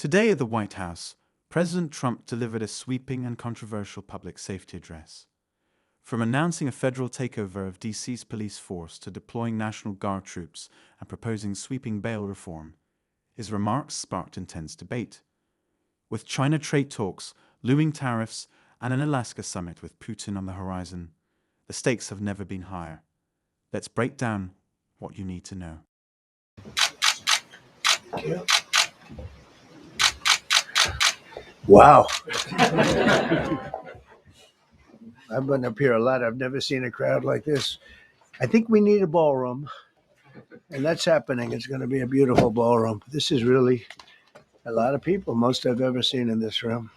Today at the White House, President Trump delivered a sweeping and controversial public safety address. From announcing a federal takeover of D.C.'s police force to deploying National Guard troops and proposing sweeping bail reform, his remarks sparked intense debate. With China trade talks, looming tariffs, and an Alaska summit with Putin on the horizon, the stakes have never been higher. Let's break down what you need to know. Wow. I've been up here a lot. I've never seen a crowd like this. I think we need a ballroom, and that's happening. It's going to be a beautiful ballroom. This is really a lot of people, most I've ever seen in this room.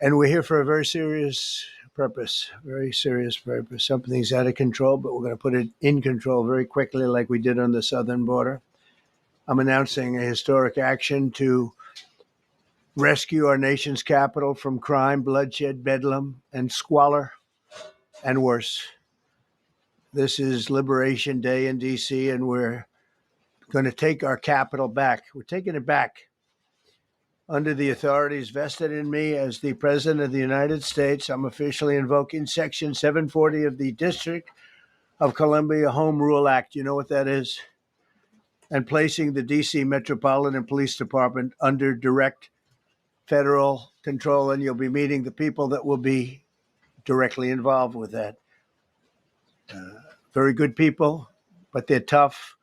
And we're here for a very serious purpose, Something's out of control, but we're going to put it in control very quickly like we did on the southern border. I'm announcing a historic action to rescue our nation's capital from crime, bloodshed, bedlam, and squalor, and worse. This is Liberation Day in D.C., and we're going to take our capital back. We're taking it back under the authorities vested in me as the President of the United States. I'm officially invoking Section 740 of the District of Columbia Home Rule Act. You know what that is? And placing the D.C. Metropolitan Police Department under direct federal control, and you'll be meeting the people that will be directly involved with that. Very good people, but they're tough,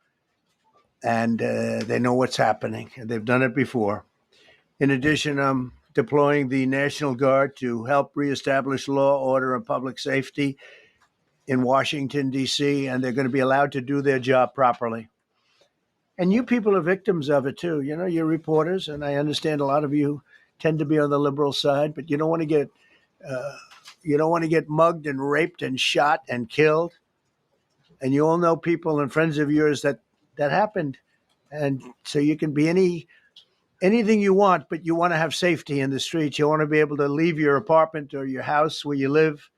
and they know what's happening, and they've done it before. In addition, I'm deploying the National Guard to help reestablish law, order, and public safety in Washington, D.C., and they're going to be allowed to do their job properly. And you people are victims of it, too. You know, you're reporters, and I understand a lot of you tend to be on the liberal side, but you don't want to get mugged and raped and shot and killed. And you all know people and friends of yours that happened. And so you can be anything you want, but you want to have safety in the streets. You want to be able to leave your apartment or your house where you live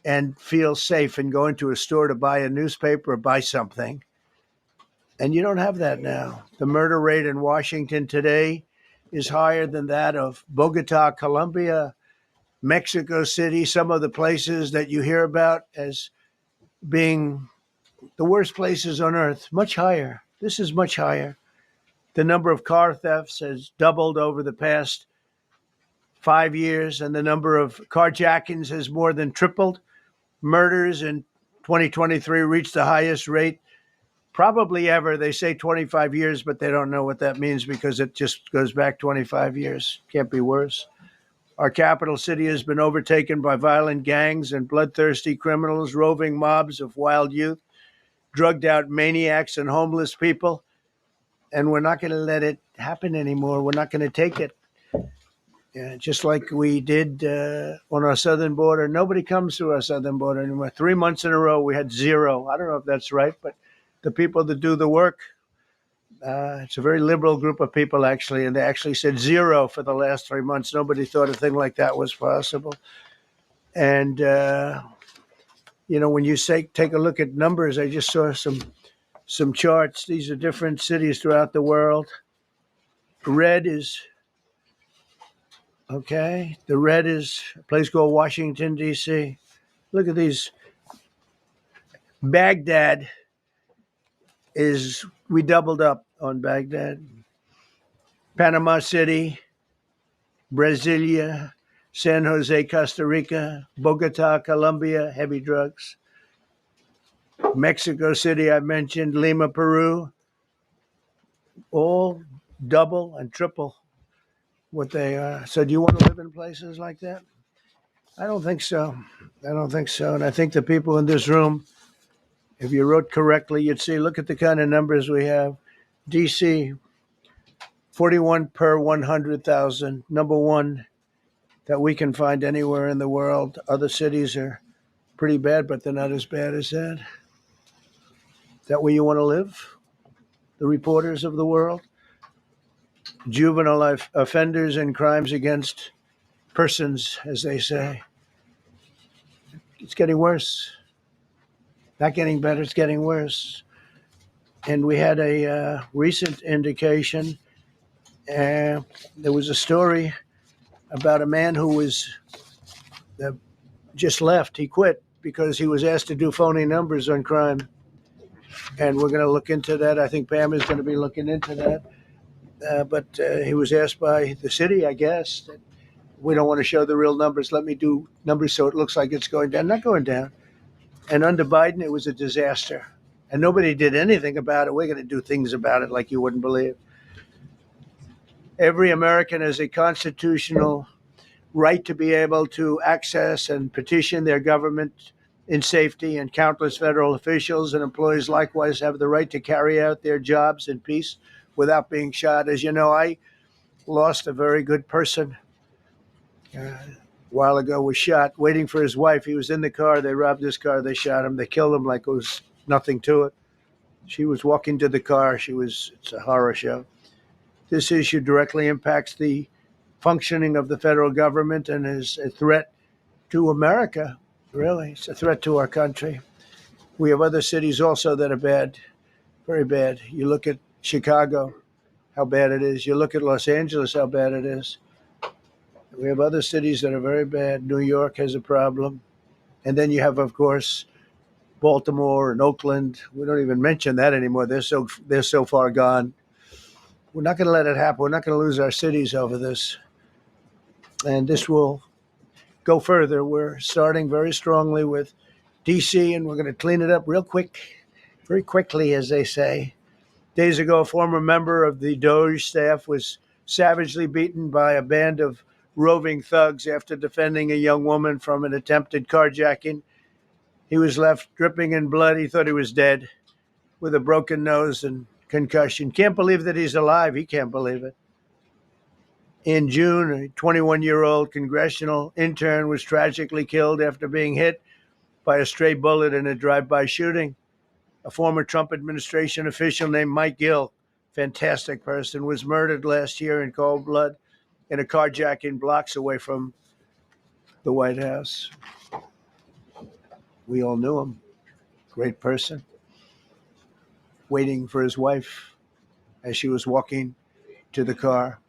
and feel safe and go into a store to buy a newspaper or buy something. And you don't have that now. The murder rate in Washington today is higher than that of Bogota, Colombia, Mexico City, some of the places that you hear about as being the worst places on earth, much higher. This is much higher. The number of car thefts has doubled over the past 5 years, and the number of carjackings has more than tripled. Murders in 2023 reached the highest rate probably ever. They say 25 years, but they don't know what that means because it just goes back 25 years. Can't be worse. Our capital city has been overtaken by violent gangs and bloodthirsty criminals, roving mobs of wild youth, drugged out maniacs and homeless people. And we're not going to let it happen anymore. We're not going to take it. Just like we did on our southern border. Nobody comes to our southern border anymore. 3 months in a row, we had zero. I don't know if that's right, but the people that do the work, it's a very liberal group of people, actually, and they actually said zero for the last 3 months. Nobody thought a thing like that was possible. And, when you take a look at numbers, I just saw some charts. These are different cities throughout the world. Red is, okay, the red is a place called Washington, D.C. Look at these. Baghdad we doubled up on Baghdad. Panama City, Brasilia, San Jose, Costa Rica, Bogota, Colombia, heavy drugs. Mexico City, I mentioned, Lima, Peru, all double and triple what they are. So do you want to live in places like that? I don't think so. And I think the people in this room, if you wrote correctly, you'd see, look at the kind of numbers we have. D.C., 41 per 100,000, number one that we can find anywhere in the world. Other cities are pretty bad, but they're not as bad as that. Is that where you want to live? The reporters of the world? Juvenile offenders and crimes against persons, as they say. It's getting worse. Not getting better, it's getting worse. And we had a recent indication. There was a story about a man who was just left. He quit because he was asked to do phony numbers on crime. And we're going to look into that. I think Pam is going to be looking into that. But he was asked by the city, I guess, that we don't want to show the real numbers. Let me do numbers so it looks like it's going down. Not going down. And under Biden, it was a disaster. And nobody did anything about it. We're going to do things about it like you wouldn't believe. Every American has a constitutional right to be able to access and petition their government in safety, and countless federal officials and employees likewise have the right to carry out their jobs in peace without being shot. As you know, I lost a very good person a while ago, was shot waiting for his wife. He was in the car. They robbed his car. They shot him. They killed him like it was nothing to it. She was walking to the car. It's a horror show. This issue directly impacts the functioning of the federal government and is a threat to America, really. It's a threat to our country. We have other cities also that are bad, very bad. You look at Chicago, how bad it is. You look at Los Angeles, how bad it is. We have other cities that are very bad. New York has a problem. And then you have, of course, Baltimore and Oakland. We don't even mention that anymore. They're so far gone. We're not going to let it happen. We're not going to lose our cities over this. And this will go further. We're starting very strongly with D.C., and we're going to clean it up real quick, very quickly, as they say. Days ago, a former member of the DOJ staff was savagely beaten by a band of roving thugs after defending a young woman from an attempted carjacking. He was left dripping in blood. He thought he was dead, with a broken nose and concussion. Can't believe that he's alive. He can't believe it. In June, a 21-year-old congressional intern was tragically killed after being hit by a stray bullet in a drive-by shooting. A former Trump administration official named Mike Gill, fantastic person, was murdered last year in cold blood in a carjacking blocks away from the White House. We all knew him. Great person. Waiting for his wife as she was walking to the car.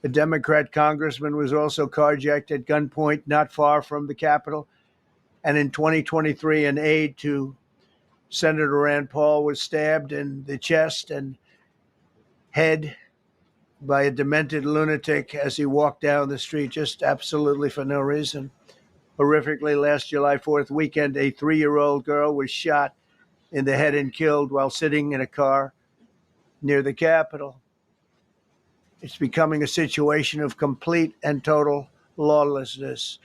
A Democrat congressman was also carjacked at gunpoint not far from the Capitol. And in 2023, an aide to Senator Rand Paul was stabbed in the chest and head by a demented lunatic as he walked down the street, just absolutely for no reason. Horrifically, last July 4th weekend, a 3-year-old girl was shot in the head and killed while sitting in a car near the Capitol. It's becoming a situation of complete and total lawlessness.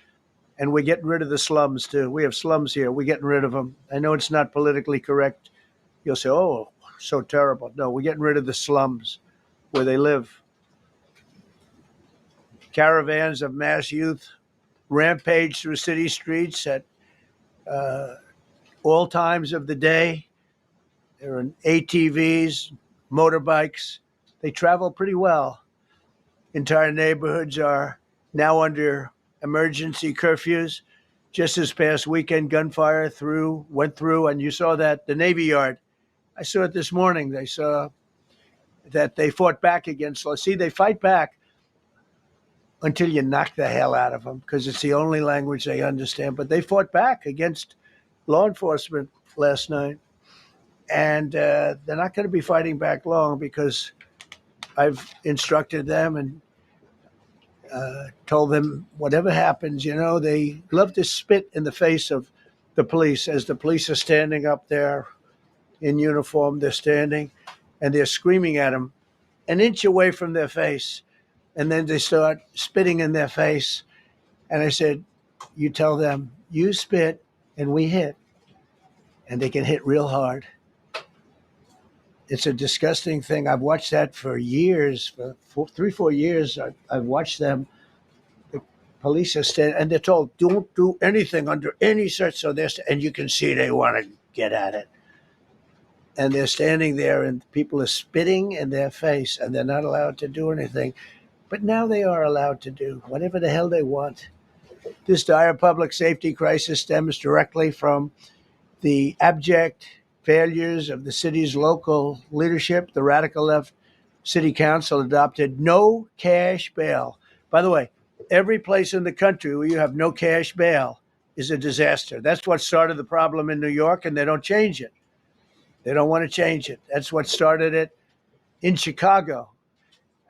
And we're getting rid of the slums, too. We have slums here. We're getting rid of them. I know it's not politically correct. You'll say, oh, so terrible. No, we're getting rid of the slums where they live. Caravans of mass youth rampage through city streets at all times of the day. There are ATVs, motorbikes. They travel pretty well. Entire neighborhoods are now under emergency curfews. Just this past weekend, gunfire went through, and you saw that, the Navy Yard. I saw it this morning. They saw that they fought back against law. See, they fight back until you knock the hell out of them, because it's the only language they understand. But they fought back against law enforcement last night. And they're not going to be fighting back long, because I've instructed them and told them whatever happens, they love to spit in the face of the police as the police are standing up there in uniform. They're standing and they're screaming at them an inch away from their face. And then they start spitting in their face. And I said, you tell them, you spit and we hit. And they can hit real hard. It's a disgusting thing. I've watched that for years, for 3-4 years. I've watched them. The police are standing, and they're told, don't do anything under any such. So and you can see they want to get at it. And they're standing there, and people are spitting in their face, and they're not allowed to do anything. But now they are allowed to do whatever the hell they want. This dire public safety crisis stems directly from the abject failures of the city's local leadership, the radical left city council adopted no cash bail. By the way, every place in the country where you have no cash bail is a disaster. That's what started the problem in New York, and they don't change it. They don't want to change it. That's what started it in Chicago.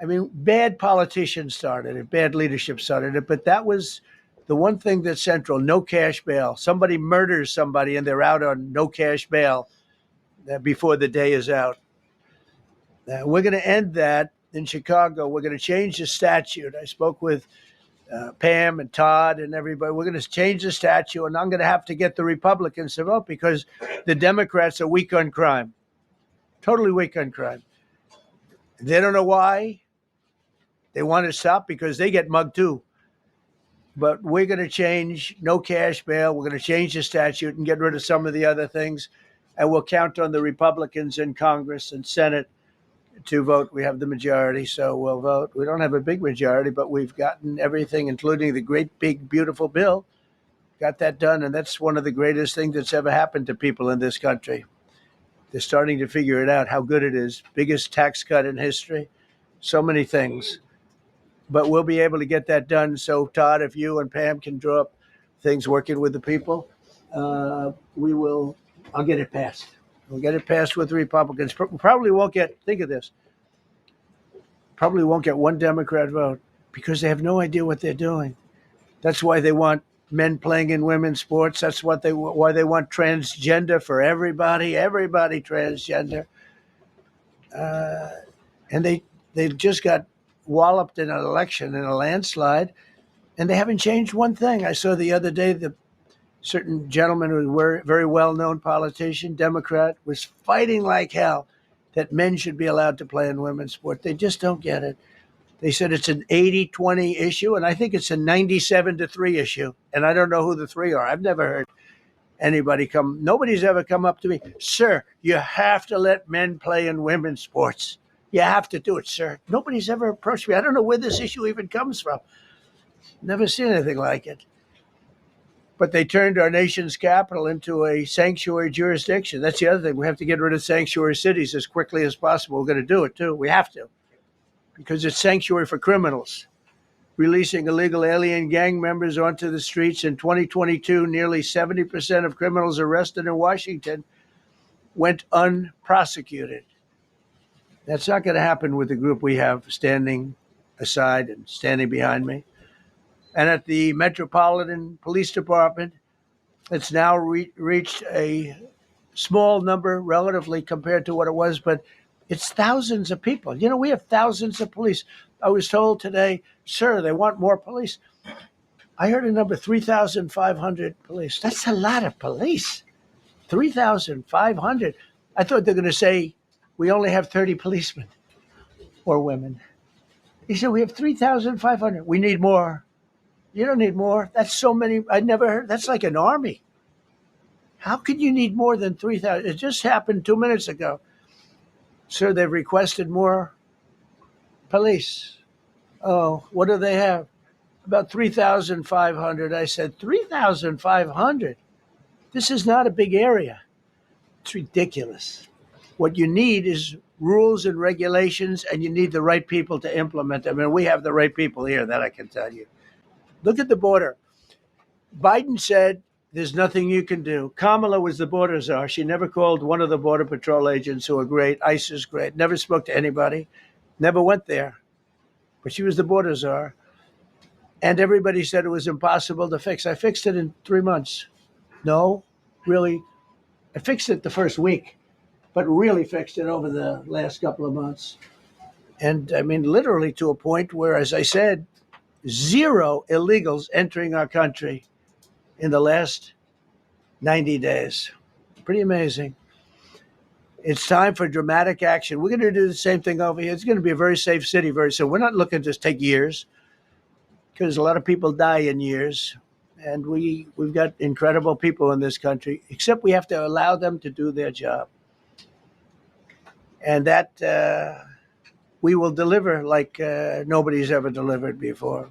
I mean, bad politicians started it, bad leadership started it, but that was the one thing that's central: no cash bail. Somebody murders somebody and they're out on no cash bail before the day is out. We're going to end that in Chicago. We're going to change the statute. I spoke with Pam and Todd and everybody. We're going to change the statute, and I'm going to have to get the Republicans to vote because the Democrats are weak on crime, totally weak on crime. They don't know why. They want to stop because they get mugged too. But we're going to change no cash bail. We're going to change the statute and get rid of some of the other things. And we'll count on the Republicans in Congress and Senate to vote. We have the majority, so we'll vote. We don't have a big majority, but we've gotten everything, including the great, big, beautiful bill. Got that done, and that's one of the greatest things that's ever happened to people in this country. They're starting to figure it out, how good it is. Biggest tax cut in history. So many things. But we'll be able to get that done. So, Todd, if you and Pam can draw up things working with the people, we will. I'll get it passed. We'll get it passed with the Republicans. Probably won't get, think of this, probably won't get one Democrat vote because they have no idea what they're doing. That's why they want men playing in women's sports. That's why they want transgender for everybody transgender. And they just got walloped in an election, in a landslide, and they haven't changed one thing. I saw the other day the certain gentleman who was a very well-known politician, Democrat, was fighting like hell that men should be allowed to play in women's sport. They just don't get it. They said it's an 80-20 issue, and I think it's a 97-3 issue. And I don't know who the three are. I've never heard nobody's ever come up to me, sir, you have to let men play in women's sports. You have to do it, sir. Nobody's ever approached me. I don't know where this issue even comes from. Never seen anything like it. But they turned our nation's capital into a sanctuary jurisdiction. That's the other thing. We have to get rid of sanctuary cities as quickly as possible. We're going to do it, too. We have to. Because it's sanctuary for criminals. Releasing illegal alien gang members onto the streets in 2022, nearly 70% of criminals arrested in Washington went unprosecuted. That's not going to happen with the group we have standing aside and standing behind me. And at the Metropolitan Police Department, it's now reached a small number relatively compared to what it was, but it's thousands of people. You know, we have thousands of police. I was told today, sir, they want more police. I heard a number, 3,500 police. That's a lot of police. 3,500. I thought they're going to say we only have 30 policemen or women. He said we have 3,500. We need more. You don't need more. That's so many. I never heard. That's like an army. How could you need more than 3,000? It just happened 2 minutes ago. Sir, they've requested more police. Oh, what do they have? About 3,500. I said, 3,500? This is not a big area. It's ridiculous. What you need is rules and regulations, and you need the right people to implement them. And we have the right people here, that I can tell you. Look at the border. Biden said there's nothing you can do. Kamala was the border czar. She never called one of the Border Patrol agents who are great. ICE is great. Never spoke to anybody. Never went there. But she was the border czar. And everybody said it was impossible to fix. I fixed it in 3 months. No, really. I fixed it the first week, but really fixed it over the last couple of months. And I mean, literally to a point where, as I said, 0 illegals entering our country in the last 90 days. Pretty amazing. It's time for dramatic action. We're going to do the same thing over here. It's going to be a very safe city very soon. We're not looking to just take years because a lot of people die in years. And we've got incredible people in this country, except we have to allow them to do their job. And that we will deliver like nobody's ever delivered before.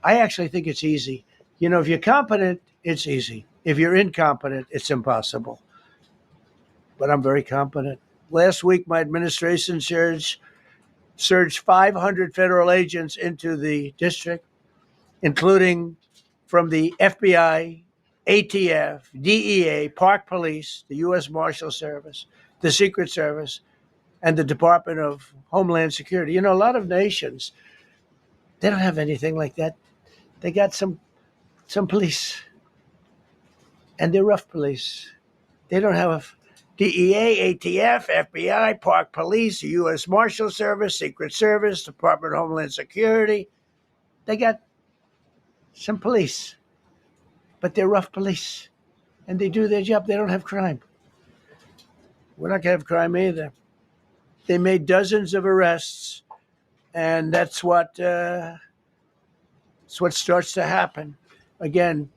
I actually think it's easy. You know, if you're competent, it's easy. If you're incompetent, it's impossible. but I'm very competent. Last week, my administration surged 500 federal agents into the district, including from the FBI, ATF, DEA, Park Police, the U.S. Marshal Service, the Secret Service, and the Department of Homeland Security. You know, a lot of nations, they don't have anything like that. They got some police, and they're rough police. They don't have DEA, ATF, FBI, Park Police, U.S. Marshal Service, Secret Service, Department of Homeland Security. They got some police, but they're rough police, and they do their job. They don't have crime. We're not going to have crime either. They made dozens of arrests, and that's what starts to happen. Again,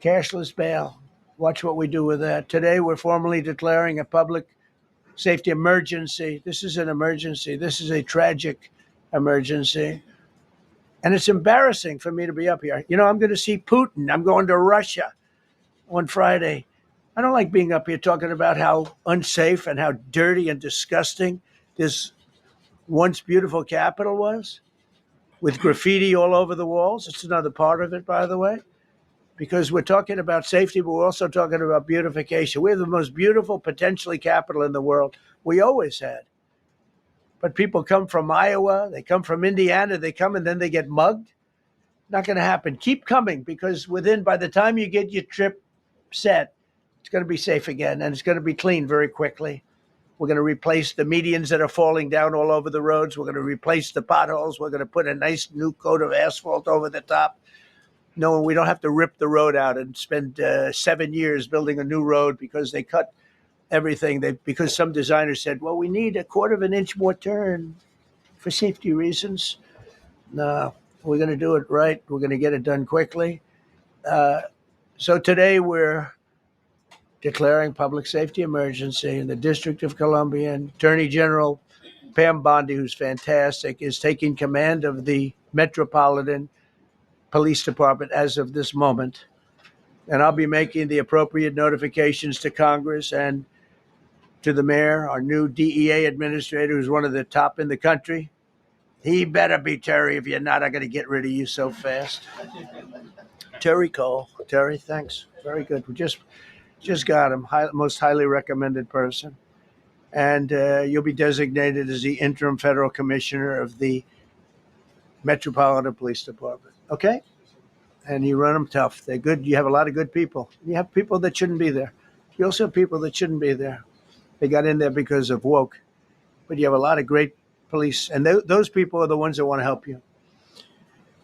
cashless bail. Watch what we do with that. Today, we're formally declaring a public safety emergency. This is an emergency. This is a tragic emergency. And it's embarrassing for me to be up here. You know, I'm going to see Putin. I'm going to Russia on Friday. I don't like being up here talking about how unsafe and how dirty and disgusting this once beautiful capital was, with graffiti all over the walls. It's another part of it, by the way, because we're talking about safety, but we're also talking about beautification. We have the most beautiful, potentially, capital in the world. We always had. But people come from Iowa, they come from Indiana, they come and then they get mugged. Not going to happen. Keep coming, because by the time you get your trip set, it's going to be safe again, and it's going to be clean very quickly. We're going to replace the medians that are falling down all over the roads. We're going to replace the potholes. We're going to put a nice new coat of asphalt over the top. No, we don't have to rip the road out and spend 7 years building a new road because they cut everything. Because some designers said, well, we need a quarter of an inch more turn for safety reasons. No, we're going to do it right. We're going to get it done quickly. So today we're declaring public safety emergency in the District of Columbia, and Attorney General Pam Bondi, who's fantastic, is taking command of the Metropolitan Police Department as of this moment. And I'll be making the appropriate notifications to Congress and to the mayor, our new DEA administrator, who's one of the top in the country. He better be Terry. If you're not, I'm going to get rid of you so fast. Terry Cole. Terry, thanks. Very good. We just got him. Most highly recommended person. And you'll be designated as the interim federal commissioner of the Metropolitan Police Department. Okay? And you run them tough. They're good. You have a lot of good people. You have people that shouldn't be there. You also have people that shouldn't be there. They got in there because of woke. But you have a lot of great police. And those people are the ones that want to help you.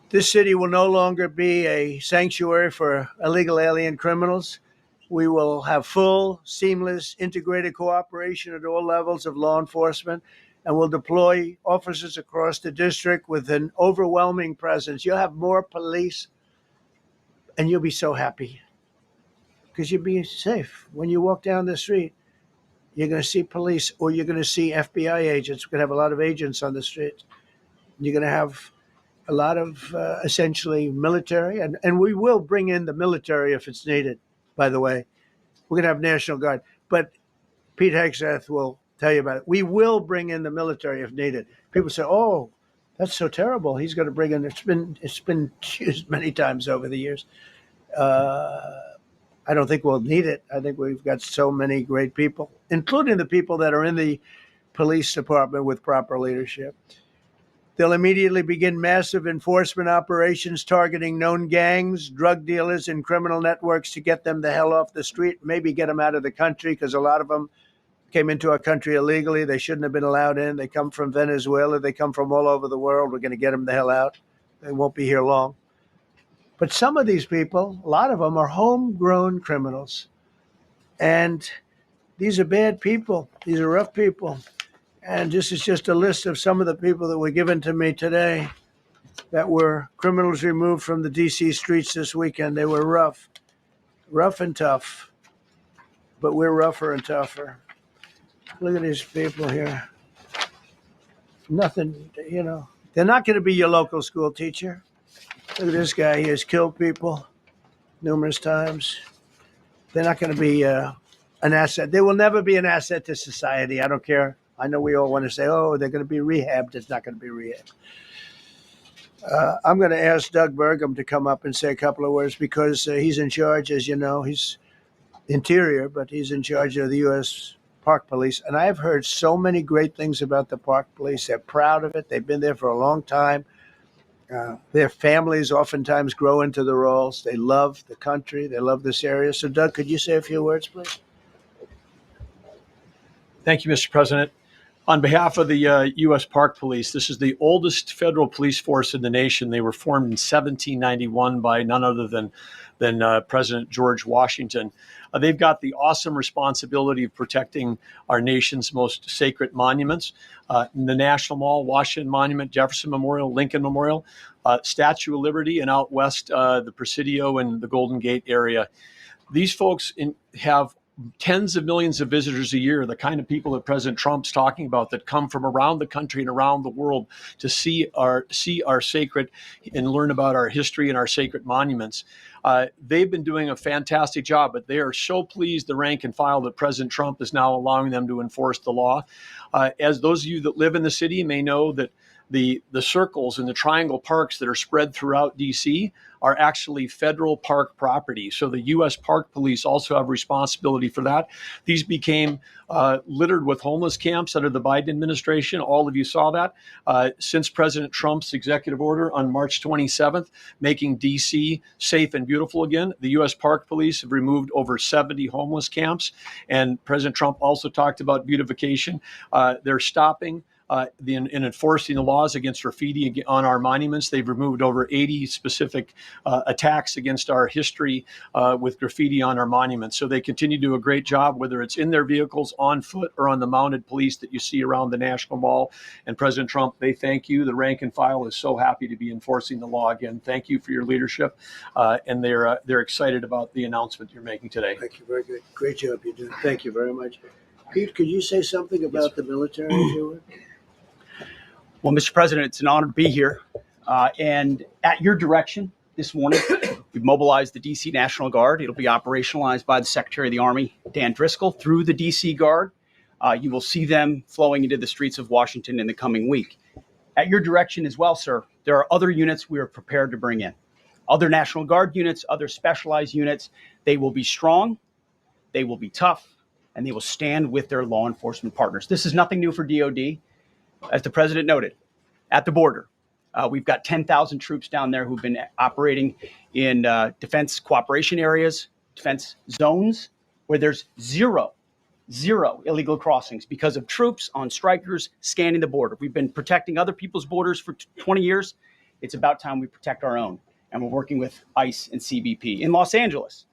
This city will no longer be a sanctuary for illegal alien criminals. We will have full, seamless, integrated cooperation at all levels of law enforcement, and we'll deploy officers across the district with an overwhelming presence. You'll have more police, and you'll be so happy because you'll be safe. When you walk down the street, you're going to see police, or you're going to see FBI agents. We're going to have a lot of agents on the streets. You're going to have a lot of essentially military, and we will bring in the military if it's needed. By the way, we're going to have National Guard, but Pete Hegseth will tell you about it. We will bring in the military if needed. People say, "Oh, that's so terrible. He's going to bring in." It's been used many times over the years. I don't think we'll need it. I think we've got so many great people, including the people that are in the police department with proper leadership. They'll immediately begin massive enforcement operations targeting known gangs, drug dealers, and criminal networks to get them the hell off the street, maybe get them out of the country, because a lot of them came into our country illegally. They shouldn't have been allowed in. They come from Venezuela. They come from all over the world. We're going to get them the hell out. They won't be here long. But some of these people, a lot of them, are homegrown criminals. And these are bad people. These are rough people. And this is just a list of some of the people that were given to me today that were criminals removed from the D.C. streets this weekend. They were rough and tough, but we're rougher and tougher. Look at these people here. Nothing, they're not going to be your local school teacher. Look at this guy. He has killed people numerous times. They're not going to be a an asset. They will never be an asset to society. I don't care. I know we all want to say, oh, they're going to be rehabbed. It's not going to be rehabbed. I'm going to ask Doug Burgum to come up and say a couple of words because he's in charge, as you know. He's Interior, but he's in charge of the U.S. Park Police. And I've heard so many great things about the Park Police. They're proud of it. They've been there for a long time. Their families oftentimes grow into the roles. They love the country. They love this area. So, Doug, could you say a few words, please? Thank you, Mr. President. On behalf of the U.S. Park Police, this is the oldest federal police force in the nation. They were formed in 1791 by none other than President George Washington. They've got the awesome responsibility of protecting our nation's most sacred monuments. The National Mall, Washington Monument, Jefferson Memorial, Lincoln Memorial, Statue of Liberty, and out west, the Presidio and the Golden Gate area. These folks have tens of millions of visitors a year, the kind of people that President Trump's talking about that come from around the country and around the world to see our sacred and learn about our history and our sacred monuments. They've been doing a fantastic job, but they are so pleased, the rank and file, that President Trump is now allowing them to enforce the law. As those of you that live in the city may know, that the circles and the triangle parks that are spread throughout D.C. are actually federal park property. So the U.S. Park Police also have responsibility for that. These became littered with homeless camps under the Biden administration. All of you saw that. Since President Trump's executive order on March 27th, making D.C. safe and beautiful again, the U.S. Park Police have removed over 70 homeless camps. And President Trump also talked about beautification. They're stopping in enforcing the laws against graffiti on our monuments. They've removed over 80 specific attacks against our history with graffiti on our monuments. So they continue to do a great job, whether it's in their vehicles, on foot, or on the mounted police that you see around the National Mall. And President Trump, they thank you. The rank and file is so happy to be enforcing the law again. Thank you for your leadership. And they're excited about the announcement you're making today. Thank you. Very good. Great job you're doing. Thank you very much. Pete, could you say something about the military, if you would? Well, Mr. President, it's an honor to be here. And at your direction this morning, we've mobilized the D.C. National Guard. It'll be operationalized by the Secretary of the Army, Dan Driscoll, through the D.C. Guard. You will see them flowing into the streets of Washington in the coming week. At your direction as well, sir, there are other units we are prepared to bring in. Other National Guard units, other specialized units. They will be strong, they will be tough, and they will stand with their law enforcement partners. This is nothing new for DOD. As the president noted, at the border, we've got 10,000 troops down there who've been operating in defense cooperation areas, defense zones, where there's zero illegal crossings because of troops on strikers scanning the border. We've been protecting other people's borders for 20 years. It's about time we protect our own. And we're working with ICE and CBP. In Los Angeles,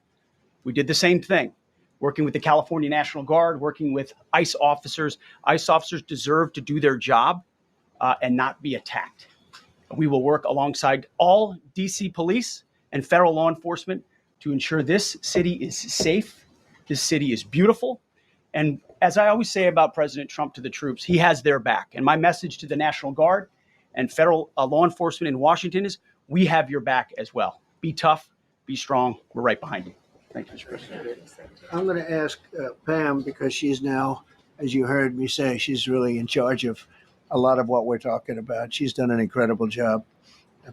we did the same thing. Working with the California National Guard, working with ICE officers. ICE officers deserve to do their job and not be attacked. We will work alongside all DC police and federal law enforcement to ensure this city is safe, this city is beautiful. And as I always say about President Trump to the troops, he has their back. And my message to the National Guard and federal law enforcement in Washington is, we have your back as well. Be tough, be strong, we're right behind you. Thank you, Mr. President. I'm going to ask Pam, because she's now, as you heard me say, she's really in charge of a lot of what we're talking about. She's done an incredible job.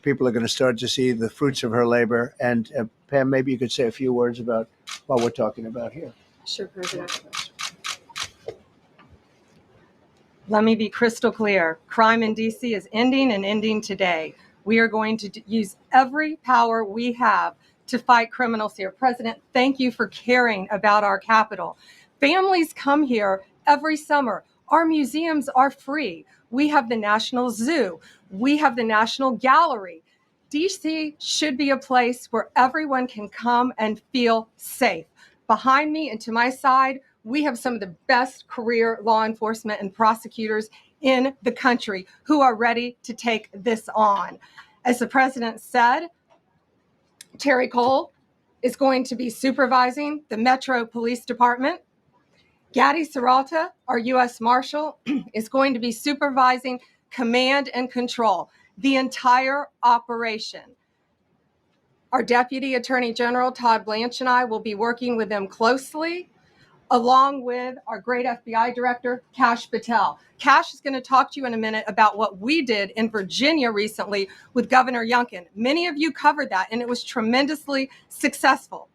People are going to start to see the fruits of her labor. And Pam, maybe you could say a few words about what we're talking about here. Sure, President. Let me be crystal clear. Crime in D.C. is ending and ending today. We are going to use every power we have to fight criminals here. President, thank you for caring about our capital. Families come here every summer. Our museums are free. We have the National Zoo. We have the National Gallery. DC should be a place where everyone can come and feel safe. Behind me and to my side, we have some of the best career law enforcement and prosecutors in the country who are ready to take this on. As the president said, Terry Cole is going to be supervising the Metro Police Department. Gadi Serralta, our U.S. Marshal, is going to be supervising command and control, the entire operation. Our Deputy Attorney General, Todd Blanche, and I will be working with them closely. along with our great FBI director, Kash Patel. Kash is going to talk to you in a minute about what we did in Virginia recently with Governor Youngkin. Many of you covered that, and it was tremendously successful.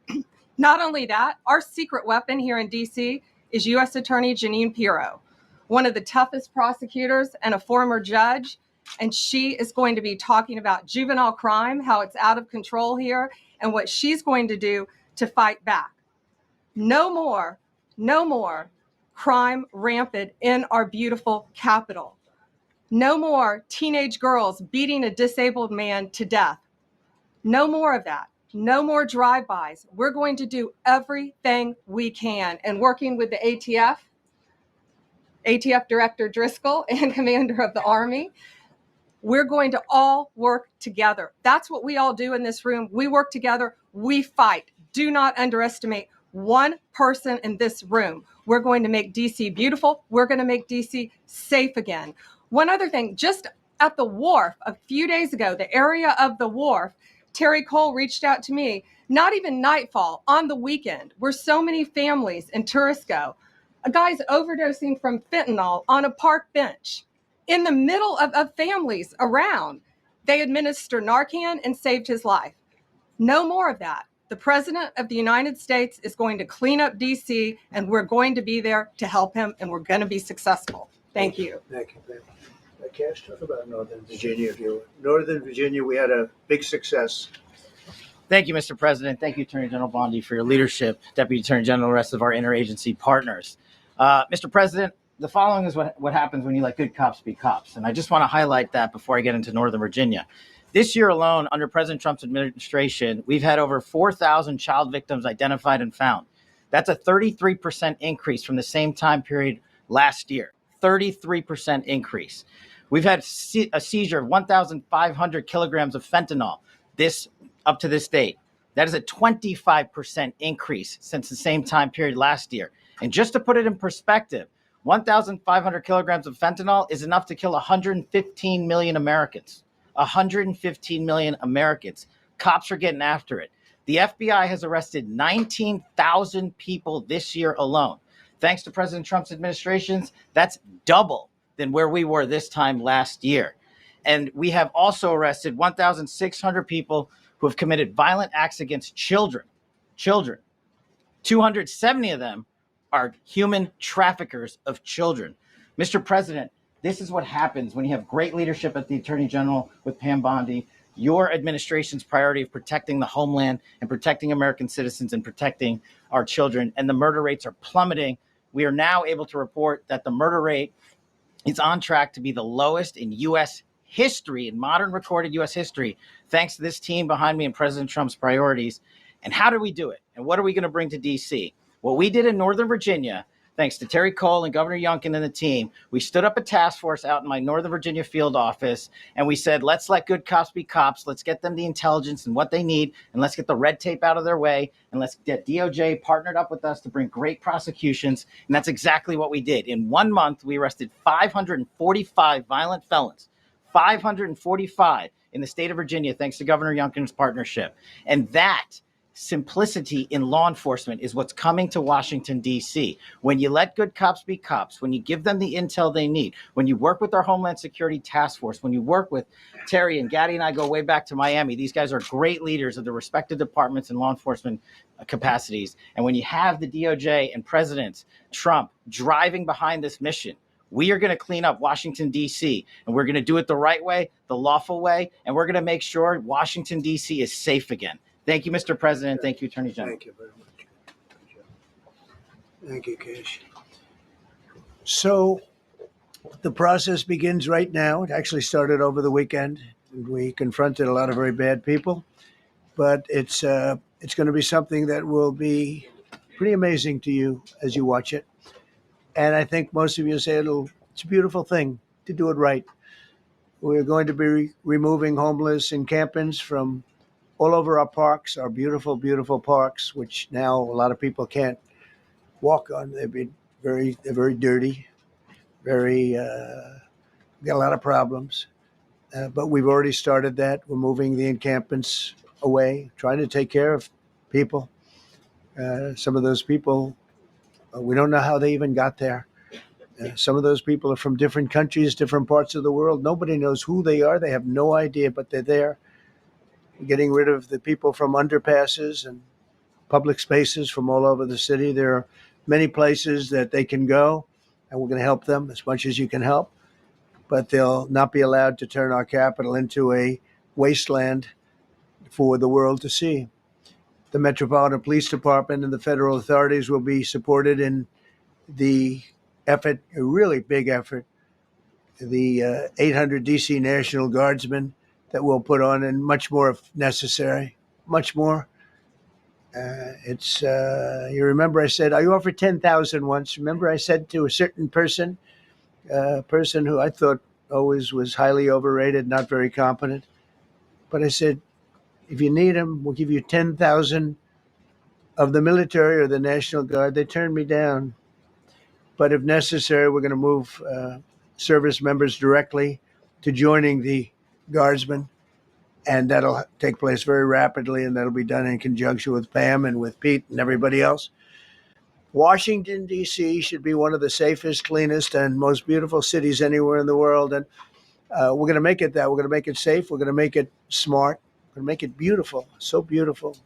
Not only that, our secret weapon here in D.C. is U.S. Attorney Jeanine Pirro, one of the toughest prosecutors and a former judge. And she is going to be talking about juvenile crime, how it's out of control here, and what she's going to do to fight back. No more crime rampant in our beautiful capital. No more teenage girls beating a disabled man to death. No more of that. No more drive-bys. We're going to do everything we can. And working with the ATF Director Driscoll and Commander of the Army, we're going to all work together. That's what we all do in this room. We work together. We fight. Do not underestimate one person in this room. We're going to make DC beautiful. We're going to make DC safe again. One other thing, just at the wharf a few days ago, the area of the wharf, Terry Cole reached out to me, not even nightfall, on the weekend, where so many families in tourists go. A guy's overdosing from fentanyl on a park bench in the middle of families around. They administer Narcan and saved his life. No more of that. The President of the United States is going to clean up DC, and we're going to be there to help him, and we're going to be successful. Thank you. Thank you, Pam. Cash, talk about Northern Virginia. Northern Virginia, we had a big success. Thank you, Mr. President. Thank you, Attorney General Bondi, for your leadership, Deputy Attorney General, and the rest of our interagency partners. Mr. President, the following is what happens when you let good cops be cops. And I just want to highlight that before I get into Northern Virginia. This year alone, under President Trump's administration, we've had over 4,000 child victims identified and found. That's a 33% increase from the same time period last year. 33% increase. We've had a seizure of 1,500 kilograms of fentanyl up to this date. That is a 25% increase since the same time period last year. And just to put it in perspective, 1,500 kilograms of fentanyl is enough to kill 115 million Americans. 115 million Americans. Cops are getting after it. The FBI has arrested 19,000 people this year alone. Thanks to President Trump's administrations, that's double than where we were this time last year. And we have also arrested 1,600 people who have committed violent acts against children. 270 of them are human traffickers of children. Mr. President, this is what happens when you have great leadership at the Attorney General with Pam Bondi, your administration's priority of protecting the homeland and protecting American citizens and protecting our children, and the murder rates are plummeting. We are now able to report that the murder rate is on track to be the lowest in U.S. history, in modern recorded U.S. history, thanks to this team behind me and President Trump's priorities. And how do we do it? And what are we going to bring to D.C.? What we did in Northern Virginia, thanks to Terry Cole and Governor Youngkin and the team, we stood up a task force out in my Northern Virginia field office, and we said, let's let good cops be cops. Let's get them the intelligence and what they need, and let's get the red tape out of their way, and let's get DOJ partnered up with us to bring great prosecutions. And that's exactly what we did. In 1 month, we arrested 545 violent felons, 545 in the state of Virginia, thanks to Governor Youngkin's partnership. And that simplicity in law enforcement is what's coming to Washington, D.C. When you let good cops be cops, when you give them the intel they need, when you work with our Homeland Security Task Force, when you work with Terry and Gaddy and I go way back to Miami, these guys are great leaders of the respective departments and law enforcement capacities. And when you have the DOJ and President Trump driving behind this mission, we are going to clean up Washington, D.C., and we're going to do it the right way, the lawful way, and we're going to make sure Washington, D.C. is safe again. Thank you, Mr. President. Thank you, Attorney General. Thank you very much. Good job. Thank you, Cash. So the process begins right now. It actually started over the weekend. We confronted a lot of very bad people, but it's going to be something that will be pretty amazing to you as you watch it. And I think most of you say it's a beautiful thing to do it right. We're going to be removing homeless encampments from all over our parks, our beautiful, beautiful parks, which now a lot of people can't walk on. They're very dirty, got a lot of problems. But we've already started that. We're moving the encampments away, trying to take care of people. Some of those people We don't know how they even got there. Some of those people are from different countries, different parts of the world. Nobody knows who they are. They have no idea, but they're there. We're getting rid of the people from underpasses and public spaces from all over the city. There are many places that they can go, and we're going to help them as much as you can help. But they'll not be allowed to turn our capital into a wasteland for the world to see. The Metropolitan Police Department and the federal authorities will be supported in the effort, a really big effort, the 800 D.C. National Guardsmen that we'll put on, and much more if necessary, much more. You remember I said, I offered 10,000 once. Remember I said to a certain person, a person who I thought always was highly overrated, not very competent. But I said, if you need them, we'll give you 10,000 of the military or the National Guard. They turned me down. But if necessary, we're going to move service members directly to joining the Guardsmen. And that'll take place very rapidly, and that'll be done in conjunction with Pam and with Pete and everybody else. Washington, D.C. should be one of the safest, cleanest, and most beautiful cities anywhere in the world. And we're going to make it that. We're going to make it safe. We're going to make it smart. We're going to make it beautiful, so beautiful.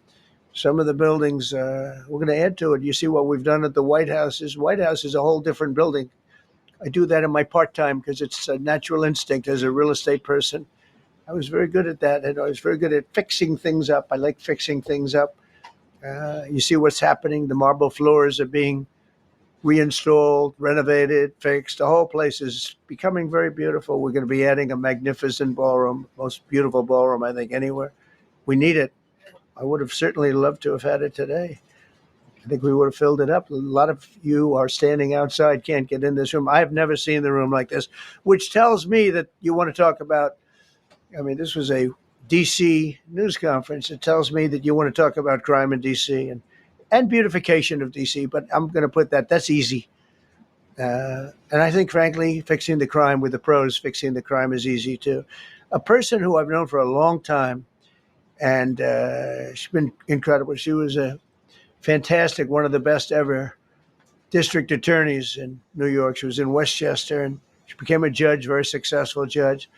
Some of the buildings, we're going to add to it. You see what we've done at the White House. White House is a whole different building. I do that in my part-time because it's a natural instinct as a real estate person. I was very good at that, and I was very good at fixing things up. I like fixing things up. You see what's happening. The marble floors are being reinstalled, renovated, fixed. The whole place is becoming very beautiful. We're going to be adding a magnificent ballroom, most beautiful ballroom, I think, anywhere. We need it. I would have certainly loved to have had it today. I think we would have filled it up. A lot of you are standing outside, can't get in this room. I've never seen the room like this, which tells me that you want to talk about, this was a D.C. news conference. It tells me that you want to talk about crime in D.C. and beautification of D.C., but I'm going to put that's easy. And I think, frankly, fixing the crime with the pros, fixing the crime is easy, too. A person who I've known for a long time, and she's been incredible. She was a fantastic, one of the best ever district attorneys in New York. She was in Westchester, and she became a judge, very successful judge.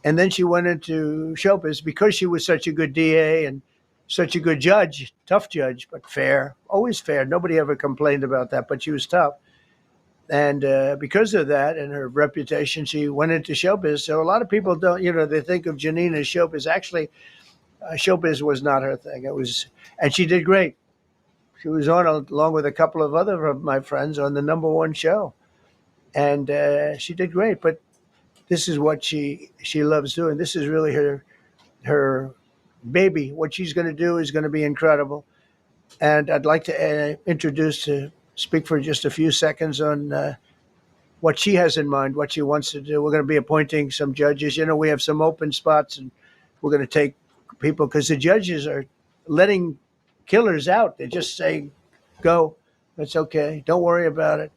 And then she went into showbiz because she was such a good DA and such a good judge, tough judge, but fair, always fair. Nobody ever complained about that, but she was tough. And because of that and her reputation, she went into showbiz. So a lot of people don't, they think of Janine as showbiz. Actually, showbiz was not her thing. And she did great. She was on, along with a couple of other of my friends, on the #1 show. And she did great. But this is what she loves doing. This is really her baby. What she's going to do is going to be incredible. And I'd like to speak for just a few seconds on what she has in mind, what she wants to do. We're going to be appointing some judges. We have some open spots, and we're going to take people because the judges are letting killers out. They're just saying, go. That's okay. Don't worry about it.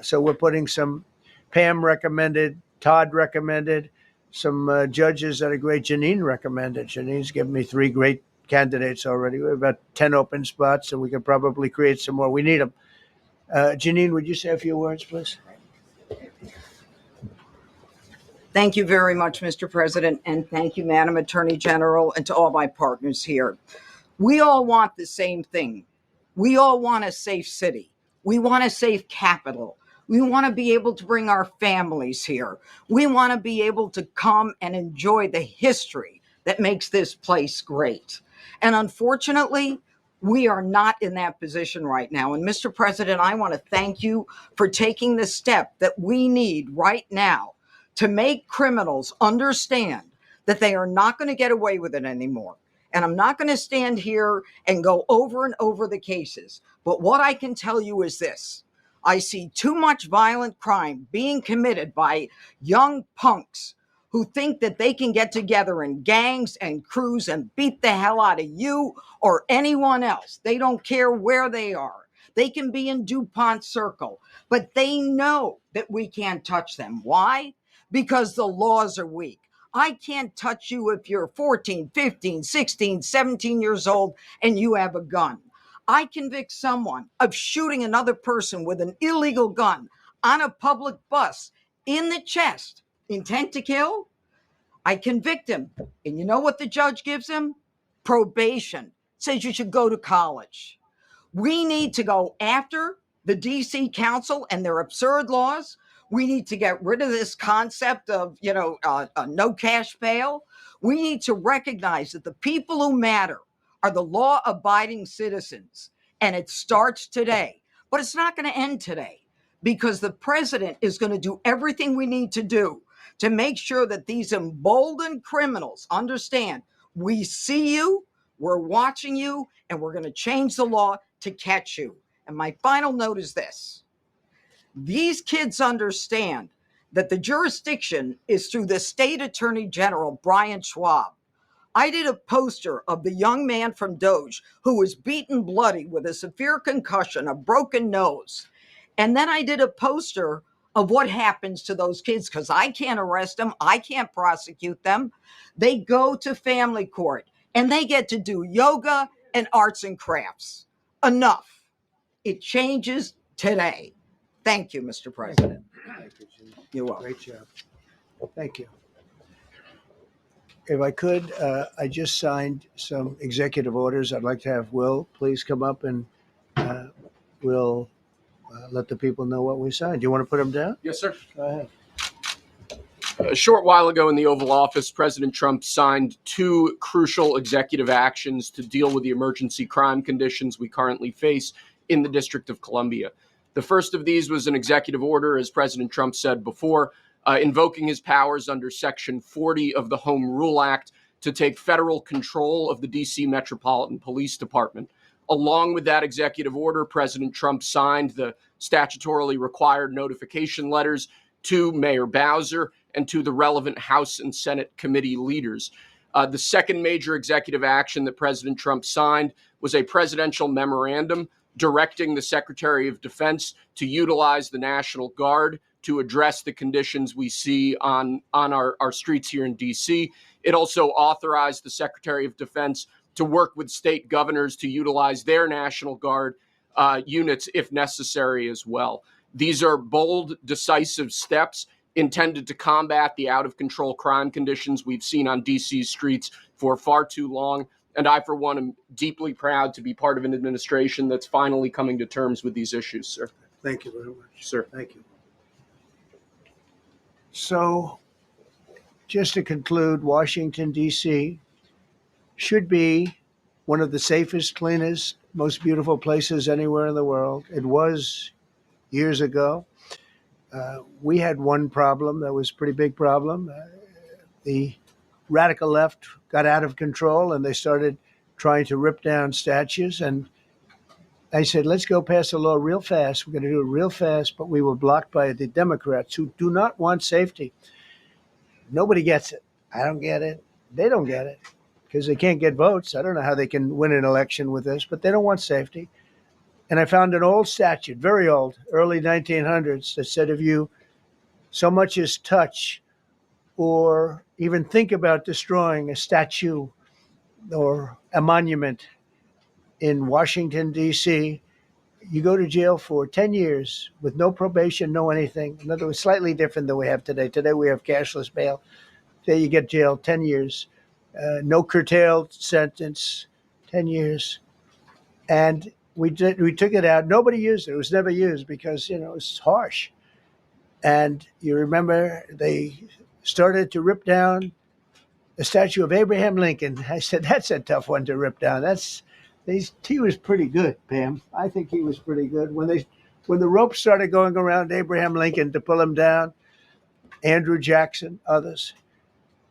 So we're putting some Pam recommended, Todd recommended, some judges that are great. Janine recommended. Janine's given me 3 great candidates already. We have about 10 open spots, and we can probably create some more. We need them. Janine, would you say a few words, please? Thank you very much, Mr. President, and thank you, Madam Attorney General, and to all my partners here. We all want the same thing. We all want a safe city. We want a safe capital. We want to be able to bring our families here. We want to be able to come and enjoy the history that makes this place great. And unfortunately, we are not in that position right now. And Mr. President, I want to thank you for taking the step that we need right now to make criminals understand that they are not going to get away with it anymore. And I'm not going to stand here and go over and over the cases. But what I can tell you is this. I see too much violent crime being committed by young punks who think that they can get together in gangs and crews and beat the hell out of you or anyone else. They don't care where they are. They can be in DuPont Circle, but they know that we can't touch them. Why? Because the laws are weak. I can't touch you if you're 14, 15, 16, 17 years old and you have a gun. I convict someone of shooting another person with an illegal gun on a public bus in the chest, intent to kill, I convict him. And you know what the judge gives him? Probation. Says you should go to college. We need to go after the DC Council and their absurd laws. We need to get rid of this concept of, no cash bail. We need to recognize that the people who matter are the law abiding citizens. And it starts today. But it's not going to end today, because the president is going to do everything we need to do to make sure that these emboldened criminals understand we see you, we're watching you, and we're going to change the law to catch you. And my final note is this. These kids understand that the jurisdiction is through the state attorney general, Brian Schwab. I did a poster of the young man from Doge who was beaten bloody with a severe concussion, a broken nose. And then I did a poster of what happens to those kids, because I can't arrest them. I can't prosecute them. They go to family court and they get to do yoga and arts and crafts. Enough. It changes today. Thank you, Mr. President. Thank you, Jim. You're welcome. Great job. Thank you. If I could, I just signed some executive orders. I'd like to have Will please come up, and we'll let the people know what we signed. Do you want to put them down? Yes, sir. Go ahead. A short while ago in the Oval Office, President Trump signed two crucial executive actions to deal with the emergency crime conditions we currently face in the District of Columbia. The first of these was an executive order, as President Trump said before, invoking his powers under Section 40 of the Home Rule Act to take federal control of the D.C. Metropolitan Police Department. Along with that executive order, President Trump signed the statutorily required notification letters to Mayor Bowser and to the relevant House and Senate committee leaders. The second major executive action that President Trump signed was a presidential memorandum directing the Secretary of Defense to utilize the National Guard to address the conditions we see on our streets here in D.C. It also authorized the Secretary of Defense to work with state governors to utilize their National Guard units if necessary as well. These are bold, decisive steps intended to combat the out-of-control crime conditions we've seen on D.C.'s streets for far too long. And I, for one, am deeply proud to be part of an administration that's finally coming to terms with these issues, sir. Thank you very much. Sir. Thank you. So, just to conclude, Washington, D.C. should be one of the safest, cleanest, most beautiful places anywhere in the world. It was years ago. We had one problem that was a pretty big problem. The radical left got out of control and they started trying to rip down statues. And I said, let's go pass a law real fast. We're going to do it real fast. But we were blocked by the Democrats, who do not want safety. Nobody gets it. I don't get it. They don't get it because they can't get votes. I don't know how they can win an election with this, but they don't want safety. And I found an old statute, very old, early 1900s, that said if you so much as touch or even think about destroying a statue or a monument in Washington, D.C., you go to jail for 10 years with no probation, no anything. In other words, slightly different than we have today. Today we have cashless bail. There you get jailed 10 years. No curtailed sentence, 10 years. And we took it out. Nobody used it. It was never used because, it was harsh. And you remember they started to rip down the statue of Abraham Lincoln. I said, that's a tough one to rip down. He was pretty good, Pam. I think he was pretty good. When the ropes started going around Abraham Lincoln to pull him down, Andrew Jackson, others,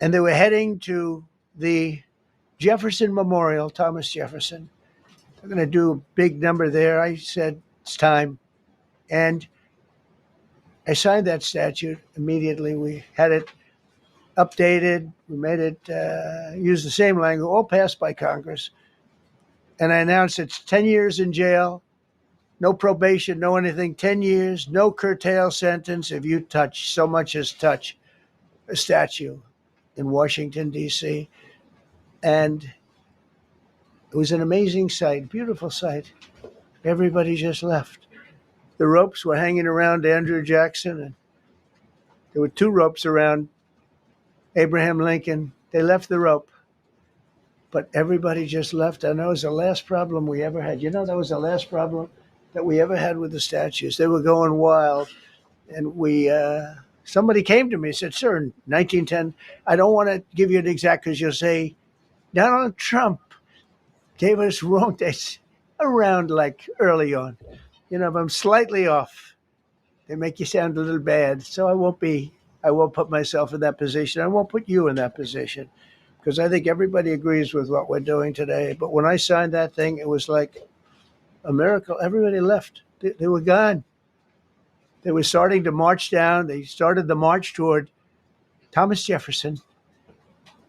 and they were heading to the Jefferson Memorial, Thomas Jefferson. They're going to do a big number there. I said, it's time. And I signed that statute immediately. We had it updated. We made it use the same language, all passed by Congress. And I announced it's 10 years in jail, no probation, no anything, 10 years, no curtail sentence if you so much as touch a statue in Washington, D.C. And It was an amazing sight, beautiful sight. Everybody just left. The ropes were hanging around Andrew Jackson, and there were 2 ropes around Abraham Lincoln. They left the rope, but everybody just left. And that was the last problem we ever had. That was the last problem that we ever had with the statues. They were going wild. And somebody came to me and said, "Sir, in 1910, I don't want to give you an exact because you'll say Donald Trump gave us wrong dates around like early on. If I'm slightly off, they make you sound a little bad. So I won't put myself in that position. I won't put you in that position because I think everybody agrees with what we're doing today. But when I signed that thing, it was like a miracle. Everybody left. They were gone. They were starting to march down. They started the march toward Thomas Jefferson.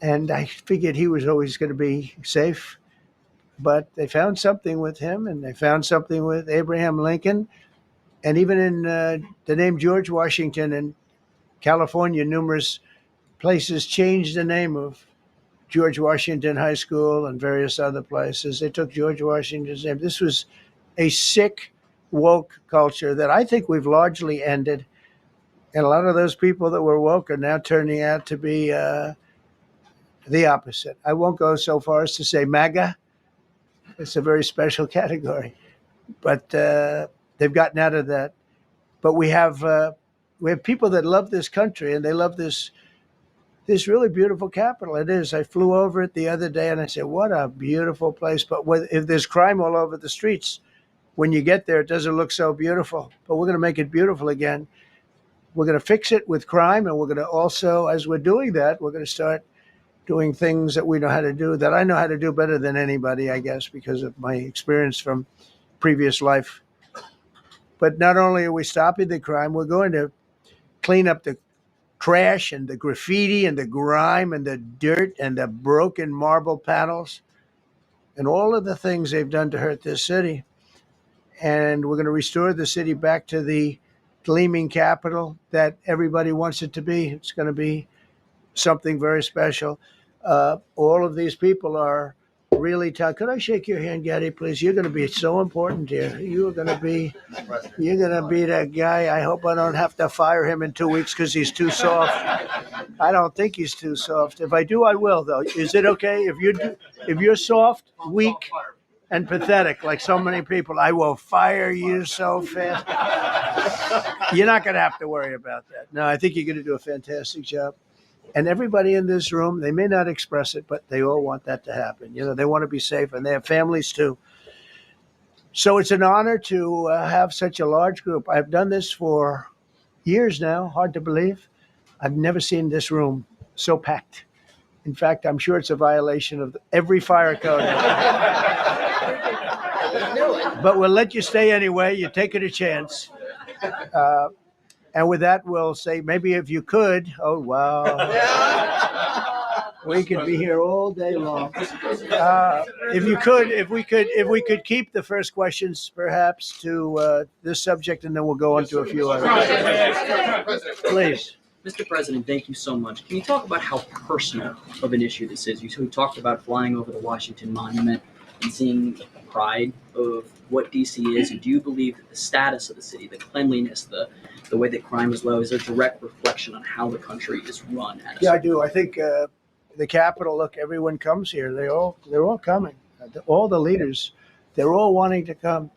And I figured he was always going to be safe. But they found something with him, and they found something with Abraham Lincoln. And even in the name George Washington in California, numerous places changed the name of George Washington High School and various other places. They took George Washington's name. This was a sick, woke culture that I think we've largely ended. And a lot of those people that were woke are now turning out to be the opposite. I won't go so far as to say MAGA. It's a very special category. But they've gotten out of that. But we have people that love this country, and they love this really beautiful capital. It is. I flew over it the other day, and I said, what a beautiful place. But if there's crime all over the streets, when you get there, it doesn't look so beautiful. But we're going to make it beautiful again. We're going to fix it with crime, and we're going to also, as we're doing that, we're going to start doing things that we know how to do, that I know how to do better than anybody, I guess, because of my experience from previous life. But not only are we stopping the crime, we're going to clean up the trash and the graffiti and the grime and the dirt and the broken marble panels and all of the things they've done to hurt this city. And we're going to restore the city back to the gleaming capital that everybody wants it to be. It's going to be something very special. All of these people are really tough. Could I shake your hand, Gaddy, please? You're going to be so important here. You're going to be that guy. I hope I don't have to fire him in 2 weeks because he's too soft. I don't think he's too soft. If I do, I will, though. Is it okay if you're soft, weak, and pathetic like so many people? I will fire you so fast. You're not going to have to worry about that. No, I think you're going to do a fantastic job. And everybody in this room, they may not express it, but they all want that to happen. They want to be safe, and they have families too. So it's an honor to have such a large group. I've done this for years now, hard to believe. I've never seen this room so packed. In fact, I'm sure it's a violation of every fire code. But we'll let you stay anyway. You're taking a chance. And with that, we'll say, maybe if you could, oh, wow. We could be here all day long. If we could keep the first questions perhaps to this subject, and then we'll go on to a few others. Please. Mr. President, thank you so much. Can you talk about how personal of an issue this is? You talked about flying over the Washington Monument and seeing the pride of what D.C. is. And do you believe that the status of the city, the cleanliness, the way that crime is low, is a direct reflection on how the country is run? Yeah, I do. I think the Capitol, look, everyone comes here. They're all coming. All the leaders, they're all wanting to come.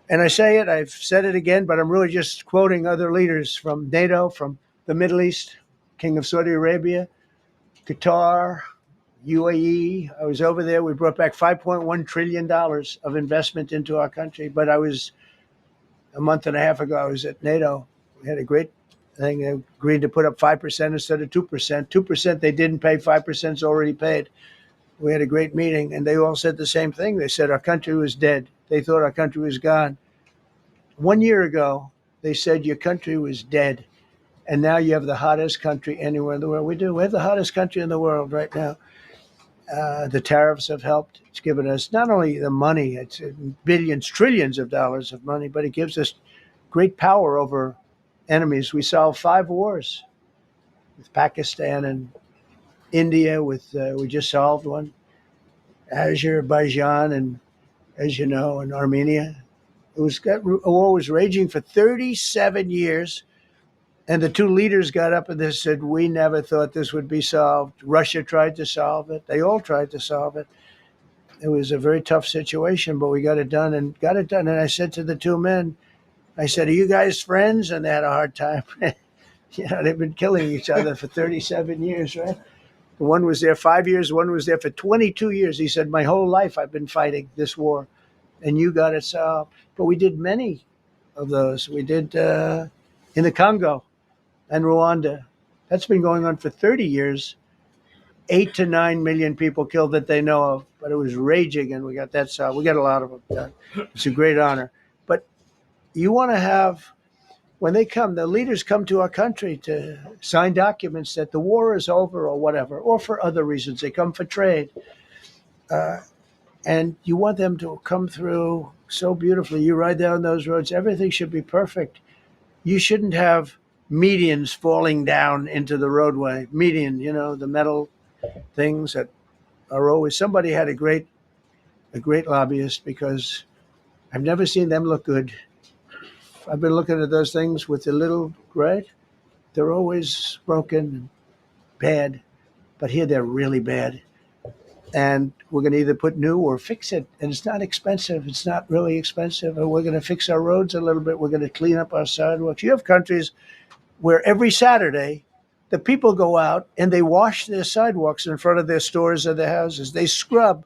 And I say it, I've said it again, but I'm really just quoting other leaders from NATO, from the Middle East, King of Saudi Arabia, Qatar, UAE. I was over there. We brought back $5.1 trillion of investment into our country. But a month and a half ago, I was at NATO. We had a great thing. They agreed to put up 5% instead of 2%. 2% they didn't pay, 5% is already paid. We had a great meeting, and they all said the same thing. They said our country was dead. They thought our country was gone. 1 year ago, they said your country was dead. And now you have the hottest country anywhere in the world. We do. We have the hottest country in the world right now. The tariffs have helped. It's given us not only the money, it's billions, trillions of dollars of money, but it gives us great power over enemies. We solved 5 wars with Pakistan and India. We just solved one. Azerbaijan, and as you know, in Armenia. A war was raging for 37 years. And the two leaders got up and they said, we never thought this would be solved. Russia tried to solve it. They all tried to solve it. It was a very tough situation, but we got it done and got it done. And I said to the two men, I said, are you guys friends? And they had a hard time. They've been killing each other for 37 years, right? One was there 5 years. One was there for 22 years. He said, my whole life I've been fighting this war and you got it solved. But we did many of those. We did in the Congo and Rwanda. That's been going on for 30 years. 8 to 9 million people killed that they know of, but it was raging, and we got that solved. We got a lot of them done. It's a great honor. But you want to have, when they come, the leaders come to our country to sign documents that the war is over or whatever, or for other reasons. They come for trade. And you want them to come through so beautifully. You ride down those roads, everything should be perfect. You shouldn't have medians falling down into the roadway. Median, the metal things that are always. Somebody had a great lobbyist, because I've never seen them look good. I've been looking at those things with the little red. They're always broken and bad, but here they're really bad. And we're going to either put new or fix it. And it's not expensive. It's not really expensive. And we're going to fix our roads a little bit. We're going to clean up our sidewalks. You have countries where every Saturday, the people go out and they wash their sidewalks in front of their stores or their houses. They scrub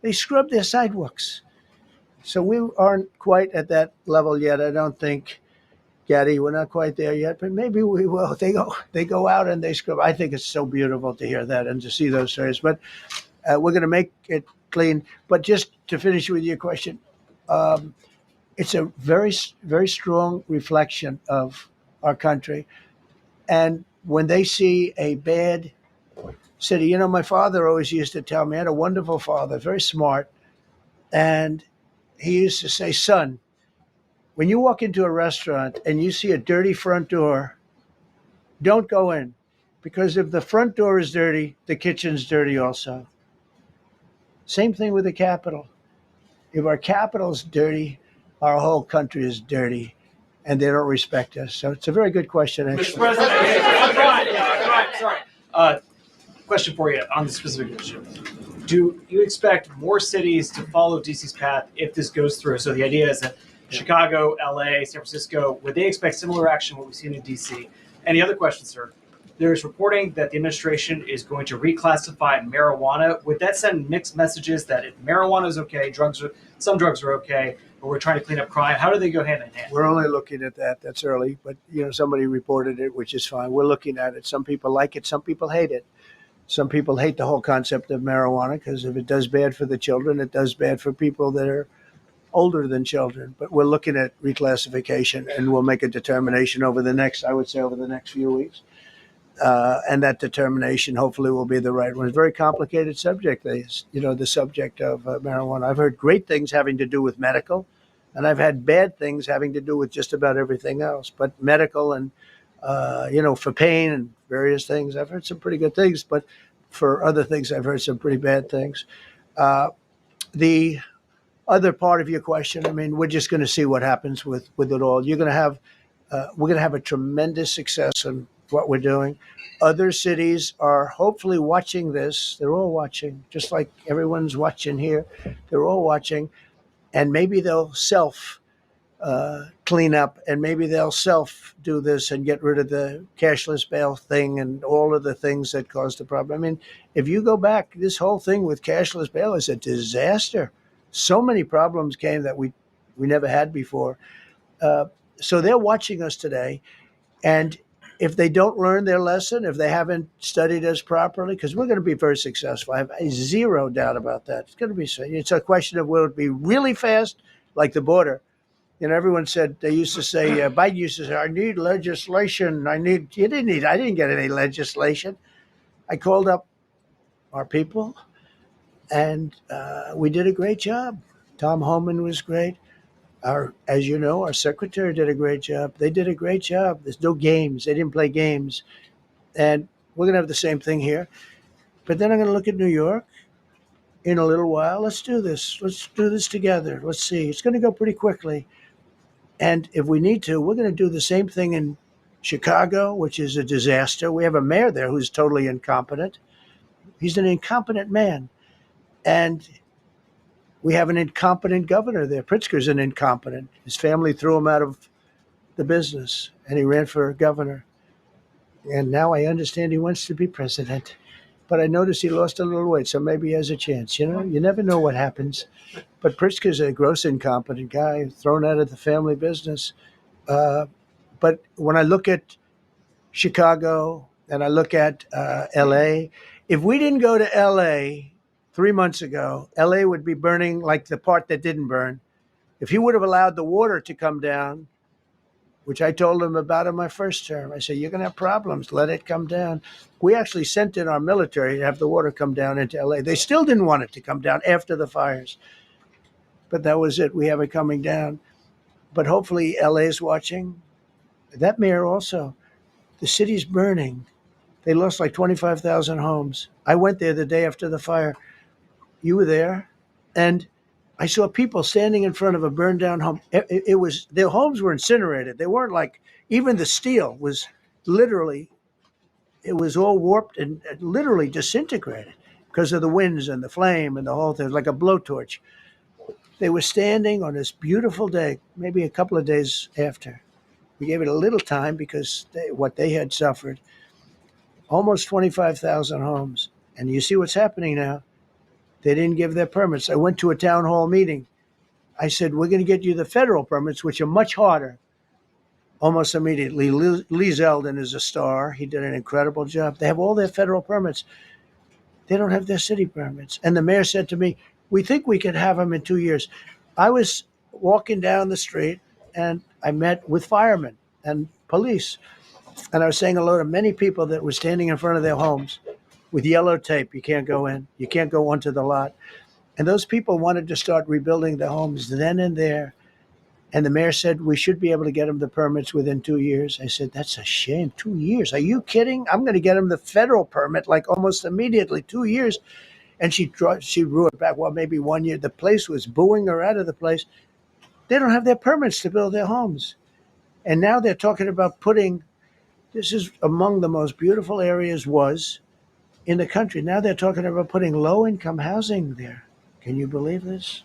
their sidewalks. So we aren't quite at that level yet. I don't think, Gaddy, we're not quite there yet, but maybe we will. They go out and they scrub. I think it's so beautiful to hear that and to see those stories. But we're going to make it clean. But just to finish with your question, it's a very, very strong reflection of our country. And when they see a bad city, my father always used to tell me, I had a wonderful father, very smart. And he used to say, son, when you walk into a restaurant and you see a dirty front door, don't go in. Because if the front door is dirty, the kitchen's dirty also. Same thing with the Capitol. If our Capitol's dirty, our whole country is dirty, and they don't respect us. So it's a very good question, actually. Mr. President, I'm Brian. Sorry. Question for you on the specific issue. Do you expect more cities to follow DC's path if this goes through? So the idea is that Chicago, LA, San Francisco, would they expect similar action to what we've seen in DC? Any other questions, sir? There's reporting that the administration is going to reclassify marijuana. Would that send mixed messages that if marijuana is okay, some drugs are okay, but we're trying to clean up crime? How do they go hand in hand? We're only looking at that. That's early, but somebody reported it, which is fine. We're looking at it. Some people like it. Some people hate it. Some people hate the whole concept of marijuana because if it does bad for the children, it does bad for people that are older than children. But we're looking at reclassification, and we'll make a determination over the next few weeks. And that determination hopefully will be the right one. It's a very complicated subject, the subject of marijuana. I've heard great things having to do with medical, and I've had bad things having to do with just about everything else. But medical and, for pain and various things, I've heard some pretty good things. But for other things, I've heard some pretty bad things. The other part of your question, we're just going to see what happens with it all. We're going to have a tremendous success in what we're doing. Other cities are hopefully watching this. They're all watching, just like everyone's watching here. They're all watching, and maybe they'll clean up, and maybe they'll do this and get rid of the cashless bail thing and all of the things that caused the problem. If you go back, this whole thing with cashless bail is a disaster. So many problems came that we never had before. So they're watching us today, and if they don't learn their lesson, if they haven't studied us properly, because we're going to be very successful. I have zero doubt about that. It's going to be. It's a question of will it be really fast, like the border. Everyone said, they used to say, Biden used to say, I need legislation. I didn't get any legislation. I called up our people, and we did a great job. Tom Homan was great. As you know, our secretary did a great job. They did a great job. There's no games. They didn't play games. And we're going to have the same thing here. But then I'm going to look at New York. in a little while. Let's do this. Let's do this together. Let's see. It's going to go pretty quickly. And if we need to, we're going to do the same thing in Chicago, which is a disaster. We have a mayor there who's totally incompetent. He's an incompetent man. And we have an incompetent governor there. Pritzker's an incompetent. His family threw him out of the business, and he ran for governor. And now I understand he wants to be president. But I noticed he lost a little weight, so maybe he has a chance. You know, you never know what happens. But Pritzker's a gross incompetent guy, thrown out of the family business. But when I look at Chicago and I look at L.A., if we didn't go to L.A. 3 months ago, L.A. would be burning like the part that didn't burn. If he would have allowed the water to come down, which I told him about in my first term, I said, you're going to have problems. Let it come down. We actually sent in our military to have the water come down into L.A. They still didn't want it to come down after the fires. But that was it. We have it coming down. But hopefully L.A. is watching. That mayor also. The city's burning. They lost like 25,000 homes. I went there the day after the fire. You were there. And I saw people standing in front of a burned down home. It was, their homes were incinerated. They weren't like, even the steel was literally, it was all warped and literally disintegrated because of the winds and the flame and the whole thing. It was like a blowtorch. They were standing on this beautiful day, maybe a couple of days after. We gave it a little time because what they had suffered. Almost 25,000 homes. And you see what's happening now. They didn't give their permits. I went to a town hall meeting. I said, we're going to get you the federal permits, which are much harder. Almost immediately. Lee Zeldin is a star. He did an incredible job. They have all their federal permits. They don't have their city permits. And the mayor said to me, we think we could have them in 2 years. I was walking down the street and I met with firemen and police. And I was saying hello to many people that were standing in front of their homes with yellow tape. You can't go in. You can't go onto the lot. And those people wanted to start rebuilding their homes then and there. And the mayor said, we should be able to get them the permits within 2 years. I said, that's a shame. 2 years. Are you kidding? I'm going to get them the federal permit like almost immediately, 2 years. And she drew it back. Well, maybe 1 year. The place was booing her out of the place. They don't have their permits to build their homes. And now they're talking about putting, this is among the most beautiful areas was in the country. Now they're talking about putting low-income housing there. Can you believe this?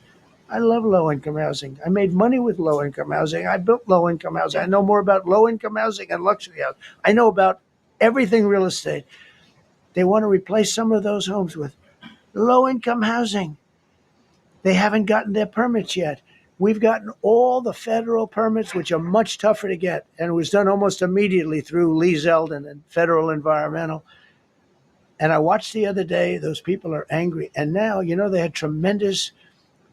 I love low-income housing. I made money with low-income housing. I built low-income housing. I know more about low-income housing and luxury housing. I know about everything real estate. They want to replace some of those homes with low-income housing. They haven't gotten their permits yet. We've gotten all the federal permits, which are much tougher to get. And it was done almost immediately through Lee Zeldin and Federal Environmental. And I watched the other day, those people are angry. And now, you know, they had tremendous,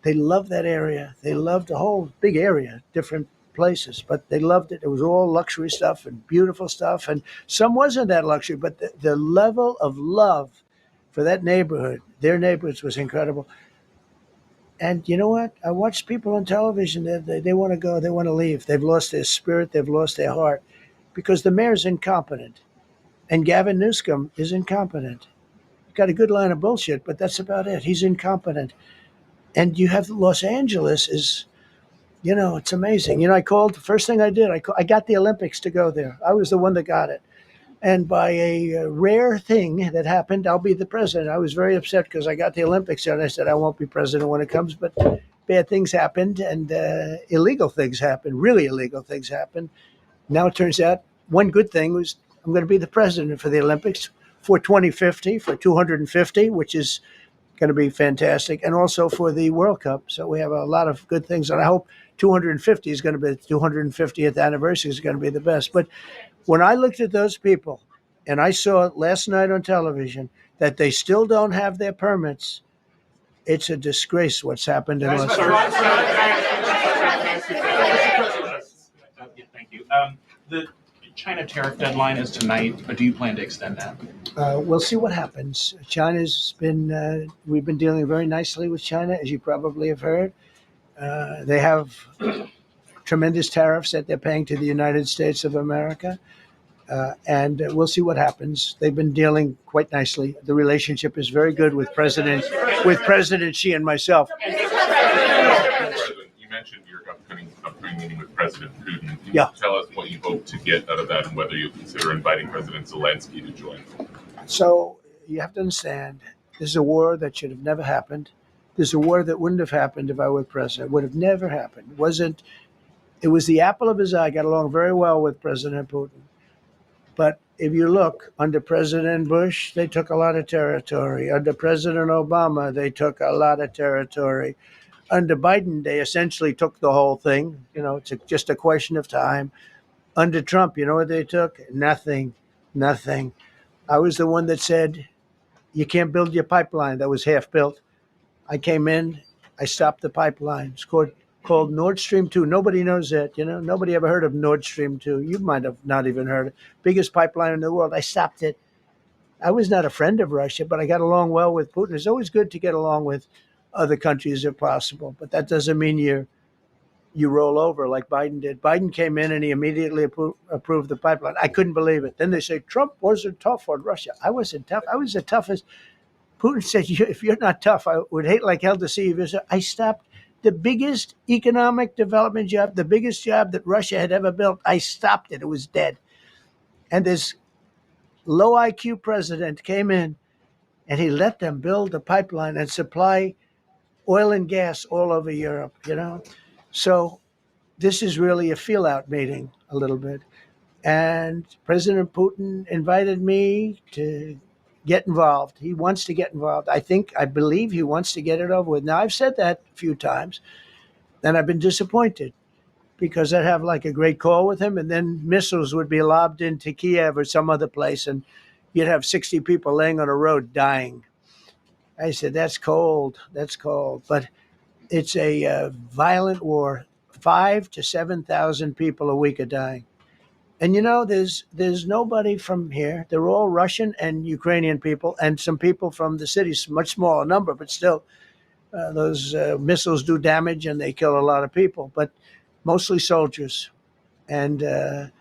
they loved that area. They loved the whole big area, different places, but they loved it. It was all luxury stuff and beautiful stuff. And some wasn't that luxury, but the level of love for that neighborhood, their neighborhoods was incredible. And you know what? I watched people on television. They want to go. They want to leave. They've lost their spirit. They've lost their heart because the mayor's incompetent. And Gavin Newsom is incompetent. He's got a good line of bullshit, but that's about it. He's incompetent. And you have Los Angeles is, you know, it's amazing. You know, I called, the first thing I did, I got the Olympics to go there. I was the one that got it. And by a rare thing that happened, I'll be the president. I was very upset because I got the Olympics there, and I said I won't be president when it comes. But bad things happened, and illegal things happened, really illegal things happened. Now it turns out one good thing was I'm going to be the president for the Olympics for 2050, for 250, which is going to be fantastic, and also for the World Cup. So we have a lot of good things, and I hope 250 is going to be the 250th anniversary is going to be the best. But when I looked at those people, and I saw last night on television that they still don't have their permits, it's a disgrace what's happened in Los Angeles. Thank you. The China tariff deadline is tonight, but do you plan to extend that? We'll see what happens. China's been, we've been dealing very nicely with China, as you probably have heard. They have tremendous tariffs that they're paying to the United States of America. And we'll see what happens. They've been dealing quite nicely. The relationship is very good with President Xi and myself. You mentioned your upcoming meeting with President Putin. Can you Yeah. tell us what you hope to get out of that and whether you consider inviting President Zelensky to join? So you have to understand, this is a war that should have never happened. This is a war that wouldn't have happened if I were president. It would have never happened. It was the apple of his eye. I got along very well with President Putin. But if you look, under President Bush, they took a lot of territory. Under President Obama, they took a lot of territory. Under Biden, they essentially took the whole thing. It's just a question of time. Under Trump, you know what they took? Nothing. I was the one that said, you can't build your pipeline. That was half built. I came in, I stopped the pipeline. It's called Nord Stream 2. Nobody knows that, Nobody ever heard of Nord Stream 2. You might have not even heard it. Biggest pipeline in the world. I stopped it. I was not a friend of Russia, but I got along well with Putin. It's always good to get along with other countries if possible, but that doesn't mean you roll over like Biden did. Biden came in and he immediately approved the pipeline. I couldn't believe it. Then they say Trump wasn't tough on Russia. I wasn't tough. I was the toughest. Putin said, if you're not tough, I would hate like hell to see you. I stopped the biggest economic development job, the biggest job that Russia had ever built. I stopped it. It was dead. And this low IQ president came in and he let them build the pipeline and supply oil and gas all over Europe, So this is really a feel-out meeting a little bit. And President Putin invited me to get involved. He wants to get involved. I believe he wants to get it over with. Now, I've said that a few times, and I've been disappointed because I'd have like a great call with him, and then missiles would be lobbed into Kiev or some other place, and you'd have 60 people laying on a road dying. I said, that's cold. But it's a violent war. 5,000 to 7,000 people a week are dying. And there's nobody from here. They're all Russian and Ukrainian people, and some people from the cities, much smaller number, but still, those missiles do damage and they kill a lot of people. But mostly soldiers, and they're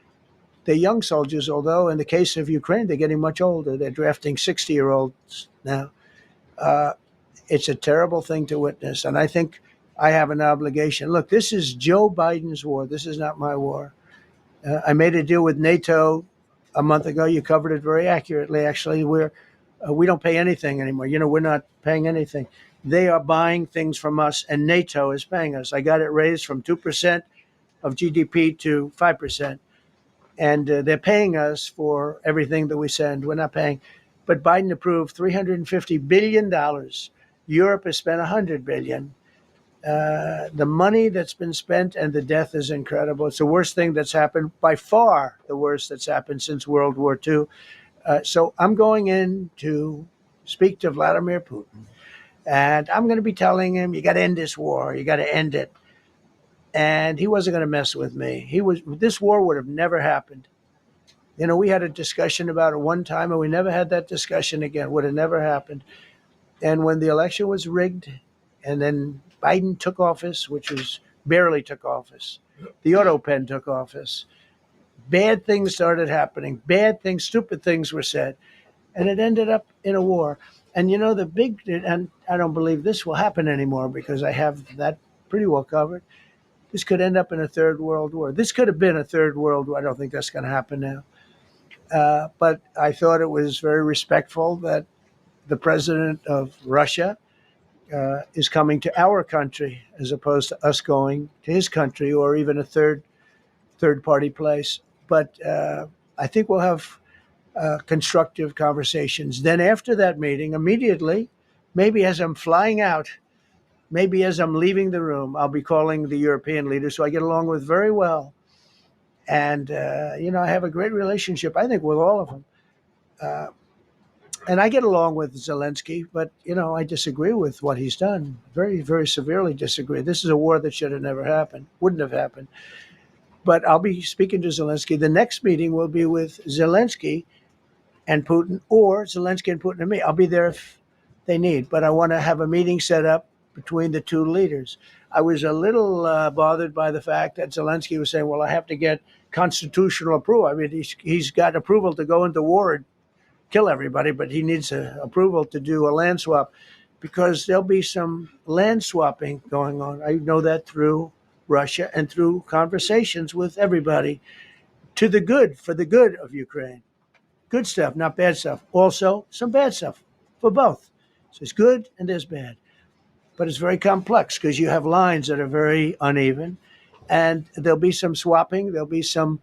young soldiers. Although in the case of Ukraine, they're getting much older. They're drafting 60-year-olds now. It's a terrible thing to witness, and I think I have an obligation. Look, this is Joe Biden's war. This is not my war. I made a deal with NATO a month ago. You covered it very accurately, actually. We don't pay anything anymore. We're not paying anything. They are buying things from us, and NATO is paying us. I got it raised from 2% of GDP to 5%. And they're paying us for everything that we send. We're not paying. But Biden approved $350 billion. Europe has spent $100 billion. The money that's been spent and the death is incredible. It's the worst thing that's happened, by far the worst that's happened since World War II. So I'm going in to speak to Vladimir Putin, and I'm going to be telling him, you got to end this war. You got to end it. And he wasn't going to mess with me. This war would have never happened. We had a discussion about it one time, and we never had that discussion again. Would have never happened. And when the election was rigged, and then Biden took office, which was barely took office. The auto pen took office. Bad things started happening. Bad things, stupid things were said. And it ended up in a war. And and I don't believe this will happen anymore because I have that pretty well covered. This could end up in a third world war. This could have been a third world war. I don't think that's going to happen now. But I thought it was very respectful that the president of Russia is coming to our country as opposed to us going to his country or even a third party place. But I think we'll have constructive conversations. Then after that meeting, immediately, maybe as I'm flying out, maybe as I'm leaving the room, I'll be calling the European leaders who I get along with very well. And, I have a great relationship, I think, with all of them. And I get along with Zelensky, but, I disagree with what he's done. Very, very severely disagree. This is a war that should have never happened, wouldn't have happened. But I'll be speaking to Zelensky. The next meeting will be with Zelensky and Putin, or Zelensky and Putin and me. I'll be there if they need. But I want to have a meeting set up between the two leaders. I was a little bothered by the fact that Zelensky was saying, well, I have to get constitutional approval. I mean, he's got approval to go into war and kill everybody, but he needs approval to do a land swap, because there'll be some land swapping going on. I know that through Russia and through conversations with everybody, to the good, for the good of Ukraine. Good stuff, not bad stuff. Also, some bad stuff for both. So there's good and there's bad. But it's very complex because you have lines that are very uneven, and there'll be some swapping. There'll be some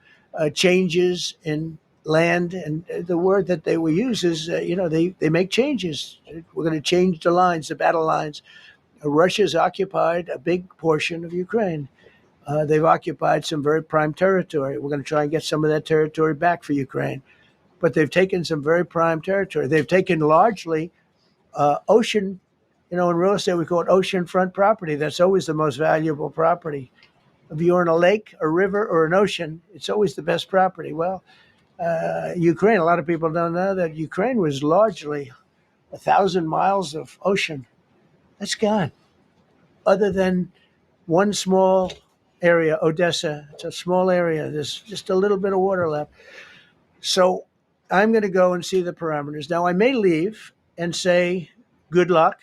changes in land. And the word that they will use is, they make changes. We're going to change the lines, the battle lines. Russia's occupied a big portion of Ukraine. They've occupied some very prime territory. We're going to try and get some of that territory back for Ukraine. But they've taken some very prime territory. They've taken largely ocean, in real estate, we call it oceanfront property. That's always the most valuable property. If you're in a lake, a river, or an ocean, it's always the best property. Well, Ukraine, a lot of people don't know that Ukraine was largely 1,000 miles of ocean. That's gone. Other than one small area, Odessa, it's a small area. There's just a little bit of water left. So I'm going to go and see the parameters. Now, I may leave and say, good luck,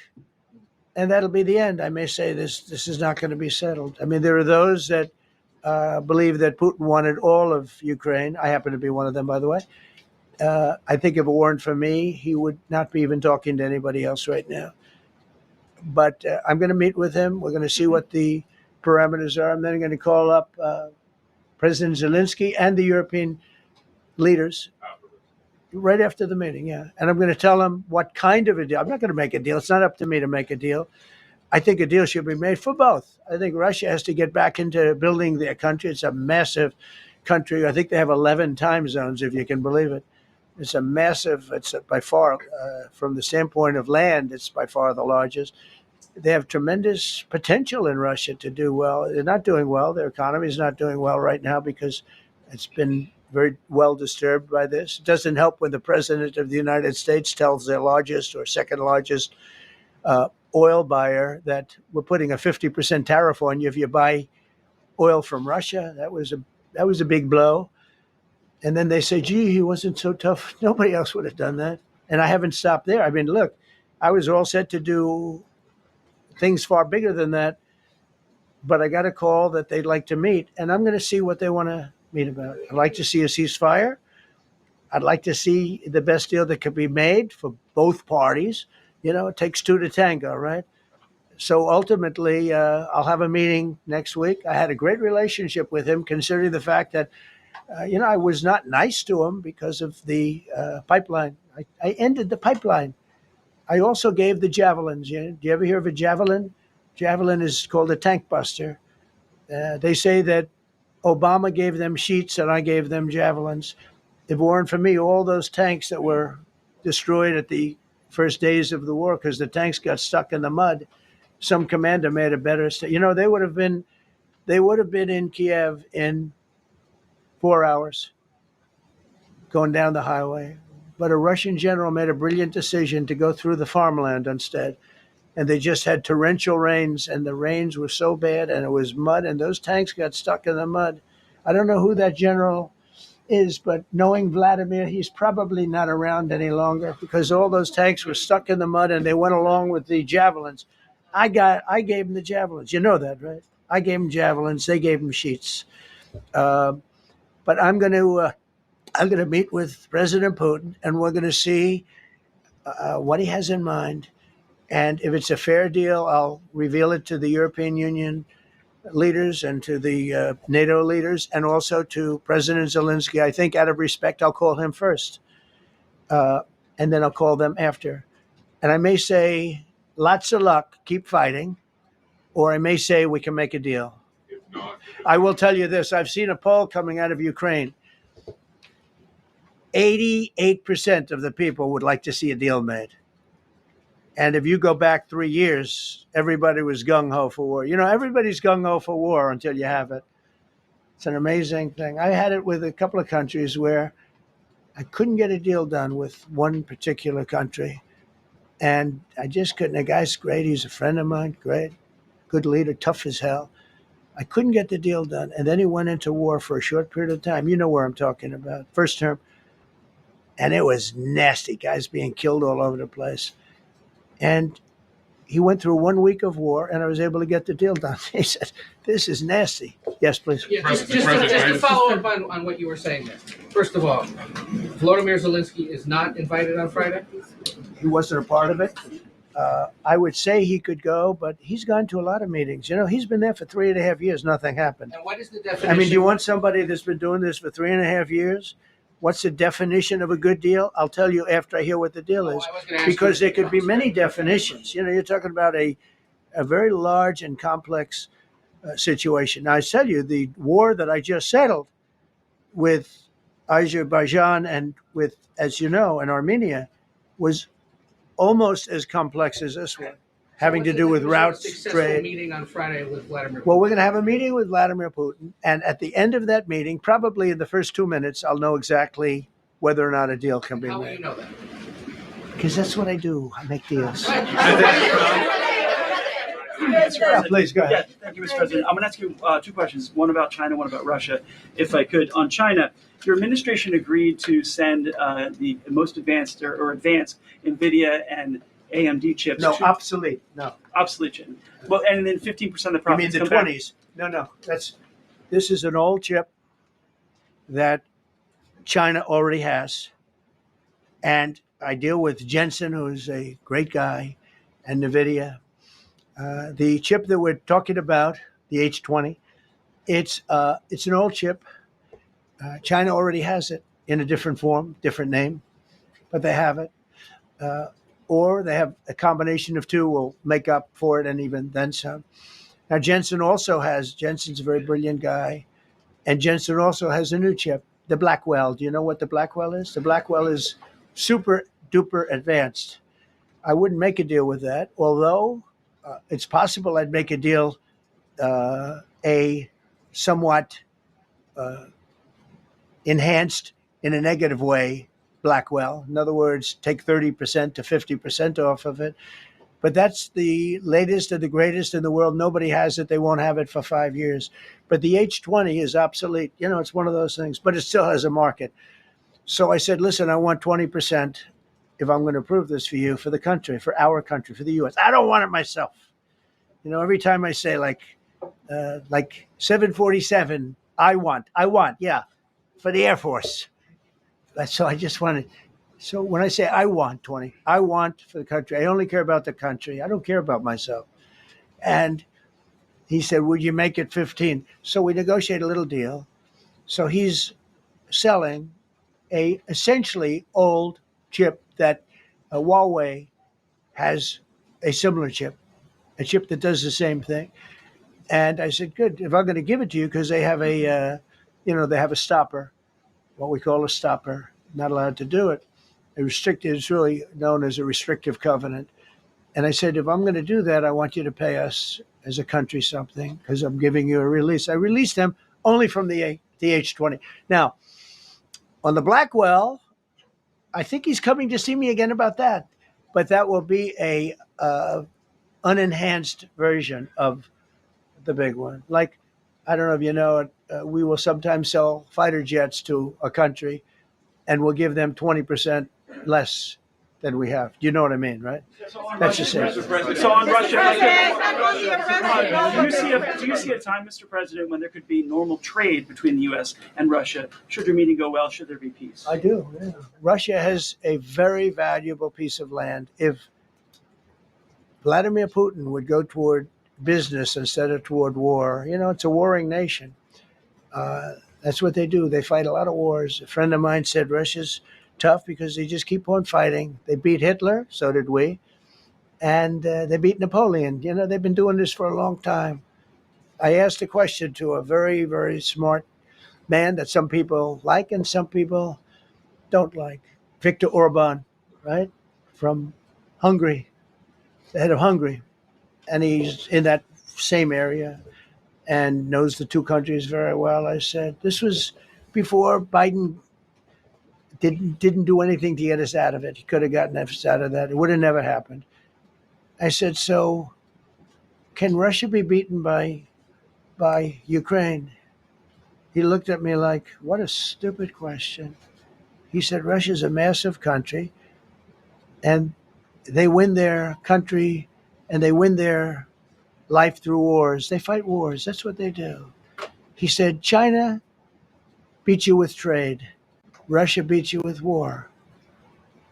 and that'll be the end. I may say this is not going to be settled. I mean, there are those that believe that Putin wanted all of Ukraine. I happen to be one of them, by the way. I think if it weren't for me, he would not be even talking to anybody else right now. But I'm going to meet with him. We're going to see what the parameters are. I'm then going to call up President Zelensky and the European leaders right after the meeting, yeah. And I'm going to tell them what kind of a deal. I'm not going to make a deal. It's not up to me to make a deal. I think a deal should be made for both. I think Russia has to get back into building their country. It's a massive country. I think they have 11 time zones, if you can believe it. It's a massive, it's by far, from the standpoint of land, it's by far the largest. They have tremendous potential in Russia to do well. They're not doing well. Their economy is not doing well right now because it's been very well disturbed by this. It doesn't help when the president of the United States tells their largest or second largest oil buyer that we're putting a 50% tariff on you if you buy oil from Russia. That was a big blow. And then they say, gee, he wasn't so tough. Nobody else would have done that. And I haven't stopped there. I mean, look, I was all set to do things far bigger than that, but I got a call that they'd like to meet, and I'm going to see what they want to meet about. I'd like to see a ceasefire. I'd like to see the best deal that could be made for both parties. It takes two to tango, right? So ultimately, I'll have a meeting next week. I had a great relationship with him, considering the fact that, I was not nice to him because of the pipeline. I ended the pipeline. I also gave the javelins. Do you ever hear of a javelin? Javelin is called a tank buster. They say that Obama gave them sheets and I gave them javelins. If it weren't for me, all those tanks that were destroyed at the first days of the war because the tanks got stuck in the mud, some commander made a better. They would have been in Kiev in 4 hours going down the highway. But a Russian general made a brilliant decision to go through the farmland instead. And they just had torrential rains, and the rains were so bad, and it was mud, and those tanks got stuck in the mud. I don't know who that general is, but knowing Vladimir, he's probably not around any longer because all those tanks were stuck in the mud, and they went along with the javelins. I gave them the javelins. You know that, right? I gave them javelins. They gave them sheets. But I'm going to meet with President Putin, and we're going to see what he has in mind. And if it's a fair deal, I'll reveal it to the European Union leaders and to the NATO leaders and also to President Zelensky. I think out of respect, I'll call him first. And then I'll call them after. And I may say, lots of luck, keep fighting. Or I may say we can make a deal. If not, I will tell you this. I've seen a poll coming out of Ukraine. 88% of the people would like to see a deal made. And if you go back 3 years, everybody was gung-ho for war. Everybody's gung-ho for war until you have it. It's an amazing thing. I had it with a couple of countries where I couldn't get a deal done with one particular country. And I just couldn't. The guy's great. He's a friend of mine. Great. Good leader. Tough as hell. I couldn't get the deal done. And then he went into war for a short period of time. You know where I'm talking about. First term. And it was nasty. Guys being killed all over the place. And he went through 1 week of war, and I was able to get the deal done. He said, "This is nasty." Yes, please. Yeah, just to follow up on what you were saying there. First of all, Volodymyr Zelensky is not invited on Friday? He wasn't a part of it. I would say he could go, but he's gone to a lot of meetings. You know, he's been there for 3.5 years. Nothing happened. And what is the definition? I mean, do you want somebody that's been doing this for 3.5 years? What's the definition of a good deal? I'll tell you after I hear what the deal is, because there could be many definitions. You know, you're talking about a very large and complex situation. Now, I tell you, the war that I just settled with Azerbaijan and with, as you know, and Armenia was almost as complex as this one, having to do with routes, trade. Meeting on Friday with Vladimir Putin. Well, we're going to have a meeting with Vladimir Putin, and at the end of that meeting, probably in the first 2 minutes, I'll know exactly whether or not a deal can be made. How will you know that? Because that's what I do. I make deals. Yeah, please, go ahead. Yeah, thank you, Mr. President. I'm going to ask you two questions, one about China, one about Russia, if I could. On China, your administration agreed to send the most advanced or advanced NVIDIA and AMD chips. No, obsolete. No. Obsolete chip. Well, and then 15% of the You mean profits the come back. 20s? No. This is an old chip that China already has. And I deal with Jensen, who's a great guy, and NVIDIA. The chip that we're talking about, the H20, it's an old chip. China already has it in a different form, different name, but they have it. Or they have a combination of two will make up for it and even then some. Now, Jensen's a very brilliant guy, and Jensen also has a new chip, the Blackwell. Do you know what the Blackwell is? The Blackwell is super duper advanced. I wouldn't make a deal with that, although it's possible I'd make a deal, a somewhat enhanced in a negative way Blackwell. In other words, take 30% to 50% off of it. But that's the latest and the greatest in the world. Nobody has it. They won't have it for 5 years. But the H20 is obsolete. You know, it's one of those things, but it still has a market. So I said, listen, I want 20% if I'm going to approve this for you, for the country, for our country, for the U.S. I don't want it myself. You know, every time I say like 747, I want, yeah, for the Air Force. So I just wanted. So when I say I want 20, I want for the country. I only care about the country. I don't care about myself. And he said, would you make it 15? So we negotiate a little deal. So he's selling a essentially old chip that Huawei has a similar chip, a chip that does the same thing. And I said, good, if I'm going to give it to you, because they have they have a stopper, what we call a stopper, not allowed to do it. It's really known as a restrictive covenant. And I said, if I'm going to do that, I want you to pay us as a country something, because I'm giving you a release. I released them only from the H20. Now, on the Blackwell, I think he's coming to see me again about that. But that will be a unenhanced version of the big one. Like, I don't know if you know it, we will sometimes sell fighter jets to a country, and we'll give them 20% less than we have. You know what I mean, right? That's the same. So on Russia, do you see a time, Mr. President, when there could be normal trade between the U.S. and Russia? Should your meeting go well? Should there be peace? I do, yeah. Russia has a very valuable piece of land. If Vladimir Putin would go toward business instead of toward war, you know, it's a warring nation. That's what they do. They fight a lot of wars. A friend of mine said Russia's tough because they just keep on fighting. They beat Hitler, so did we, and they beat Napoleon. You know, they've been doing this for a long time. I asked a question to a very, very smart man that some people like and some people don't like. Viktor Orban, right, from Hungary, the head of Hungary, and he's in that same area and knows the two countries very well. I said, this was before Biden didn't do anything to get us out of it. He could have gotten us out of that. It would have never happened. I said, so can Russia be beaten by by Ukraine. He looked at me like, what a stupid question. He said, Russia's a massive country, and they win their country and they win their life through wars. They fight wars. That's what they do. He said, China beat you with trade. Russia beat you with war.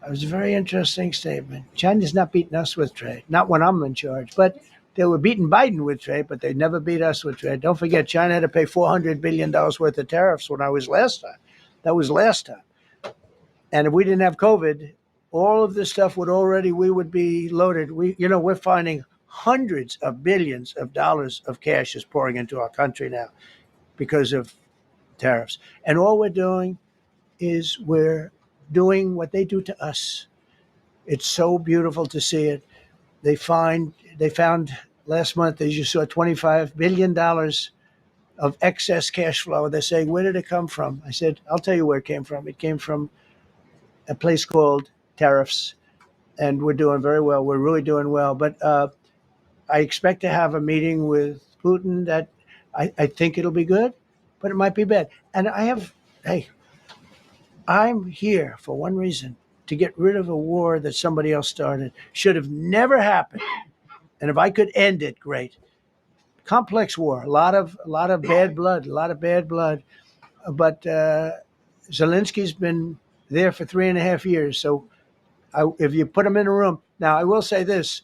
It was a very interesting statement. China's not beating us with trade, not when I'm in charge, but they were beating Biden with trade, but they never beat us with trade. Don't forget, China had to pay $400 billion worth of tariffs when I was last time. That was last time. And if we didn't have COVID, all of this stuff we would be loaded. We're finding hundreds of billions of dollars of cash is pouring into our country now because of tariffs. And all we're doing is we're doing what they do to us. It's so beautiful to see it. They found last month, as you saw, $25 billion of excess cash flow. They're saying, where did it come from? I said, I'll tell you where it came from. It came from a place called Tariffs, and we're doing very well. We're really doing well. But I expect to have a meeting with Putin that I think it'll be good, but it might be bad. And I'm here for one reason, to get rid of a war that somebody else started. Should have never happened. And if I could end it, great. Complex war, a lot of bad blood, But Zelensky's been there for 3.5 years. So if you put him in a room, now I will say this,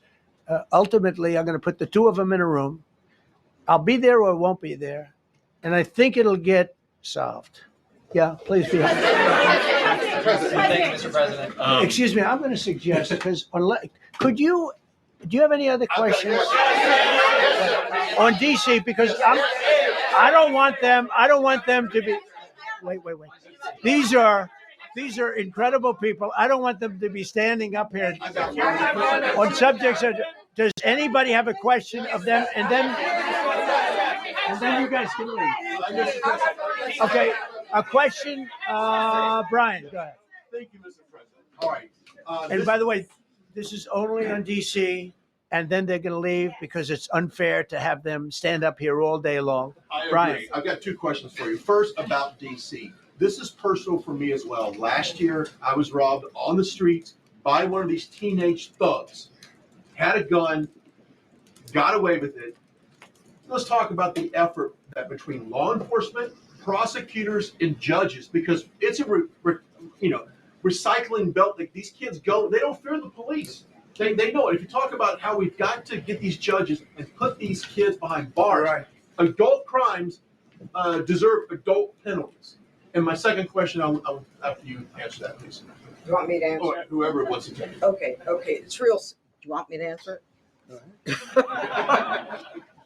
ultimately I'm going to put the two of them in a room. I'll be there or won't be there. And I think it'll get solved. Yeah, please be happy. Thank you, Mr. President. Excuse me, I'm going to suggest, because do you have any other questions on DC? Because I don't want them to be, wait. These are incredible people. I don't want them to be standing up here on subjects. Does anybody have a question of them? And then you guys can leave. Okay, a question, Brian, go ahead. Thank you, Mr. President. All right. And by the way, this is only on DC, and then they're going to leave because it's unfair to have them stand up here all day long. I agree. Brian. I've got two questions for you. First, about DC. This is personal for me as well. Last year, I was robbed on the streets by one of these teenage thugs. Had a gun, got away with it. Let's talk about the effort that between law enforcement, prosecutors, and judges, because it's a recycling belt. Like, these kids go, they don't fear the police. They know it. If you talk about how we've got to get these judges and put these kids behind bars, right. Adult crimes deserve adult penalties. And my second question, I'll have you answer that, please. You want me to answer? Or whoever wants to take it. Okay. It's real. Do you want me to answer it?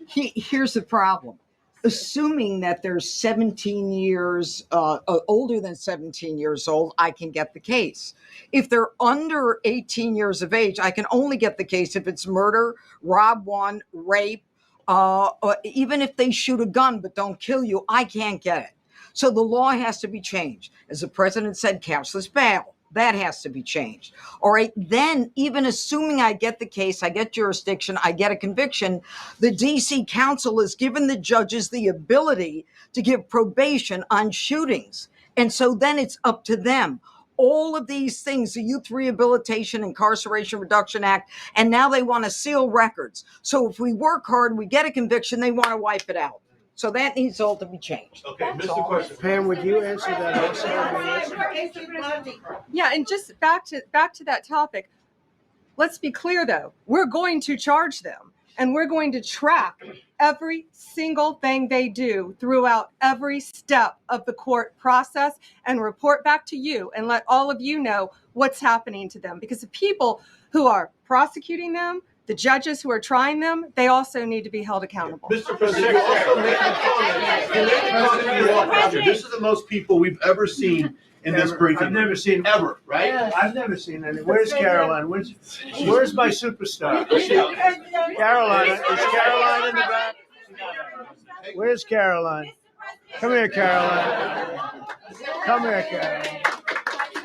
Here's the problem. Assuming that they're 17 years, older than 17 years old, I can get the case. If they're under 18 years of age, I can only get the case if it's murder, rob one, rape, or even if they shoot a gun but don't kill you, I can't get it. So the law has to be changed. As the president said, cashless bail. That has to be changed. All right. Then, even assuming I get the case, I get jurisdiction, I get a conviction, the DC Council has given the judges the ability to give probation on shootings. And so then it's up to them. All of these things, the Youth Rehabilitation Incarceration Reduction Act, and now they want to seal records. So if we work hard, we get a conviction, they want to wipe it out. So that needs all to be changed. Okay, Mr. Question. Pam, would you answer that also? Yeah, and just back to that topic. Let's be clear, though. We're going to charge them, and we're going to track every single thing they do throughout every step of the court process and report back to you and let all of you know what's happening to them. Because the people who are prosecuting them, the judges who are trying them, they also need to be held accountable. Mr. President, you also made a comment. This is the most people we've ever seen in this briefing. I've never seen ever, right? Yeah. I've never seen any. Where's Caroline? Where's my superstar? Caroline. Is Caroline in the back? Where's Caroline? Come here, Caroline. Come here, Caroline.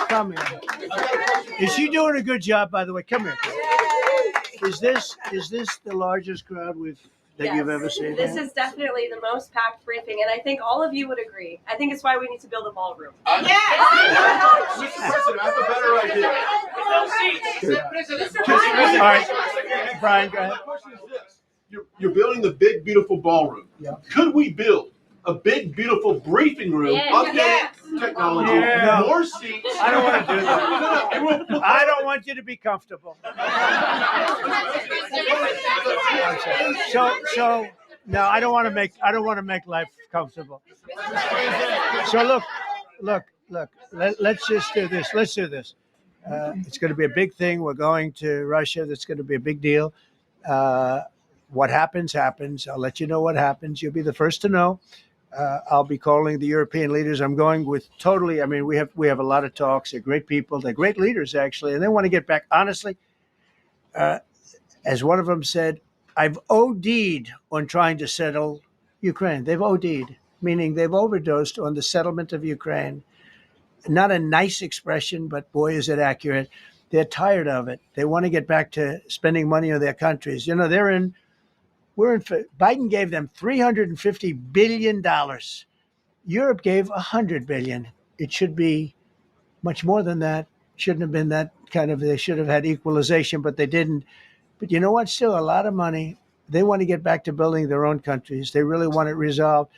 Come here. Is she doing a good job, by the way? Come here. Is this the largest crowd we've that you've ever seen? This is definitely the most packed briefing, and I think all of you would agree. I think it's why we need to build a ballroom. Mr. President, I have a better idea. All right, Brian, go ahead. My question is this. You're building the big, beautiful ballroom. Yeah. Could we build a big, beautiful briefing room, updated technology, more seats? I don't want to do that. I don't want you to be comfortable. So no, I don't want to make life comfortable. So look. Let's just do this. Let's do this. It's going to be a big thing. We're going to Russia. That's going to be a big deal. What happens, happens. I'll let you know what happens. You'll be the first to know. I'll be calling the European leaders. I'm going with totally. I mean, we have a lot of talks. They're great people. They're great leaders, actually, and they want to get back. Honestly, as one of them said, I've OD'd on trying to settle Ukraine. They've OD'd, meaning they've overdosed on the settlement of Ukraine. Not a nice expression, but boy, is it accurate. They're tired of it. They want to get back to spending money on their countries. You know, Biden gave them $350 billion. Europe gave $100 billion. It should be much more than that. Shouldn't have been that kind of, they should have had equalization, but they didn't. But you know what? Still a lot of money. They want to get back to building their own countries. They really want it resolved.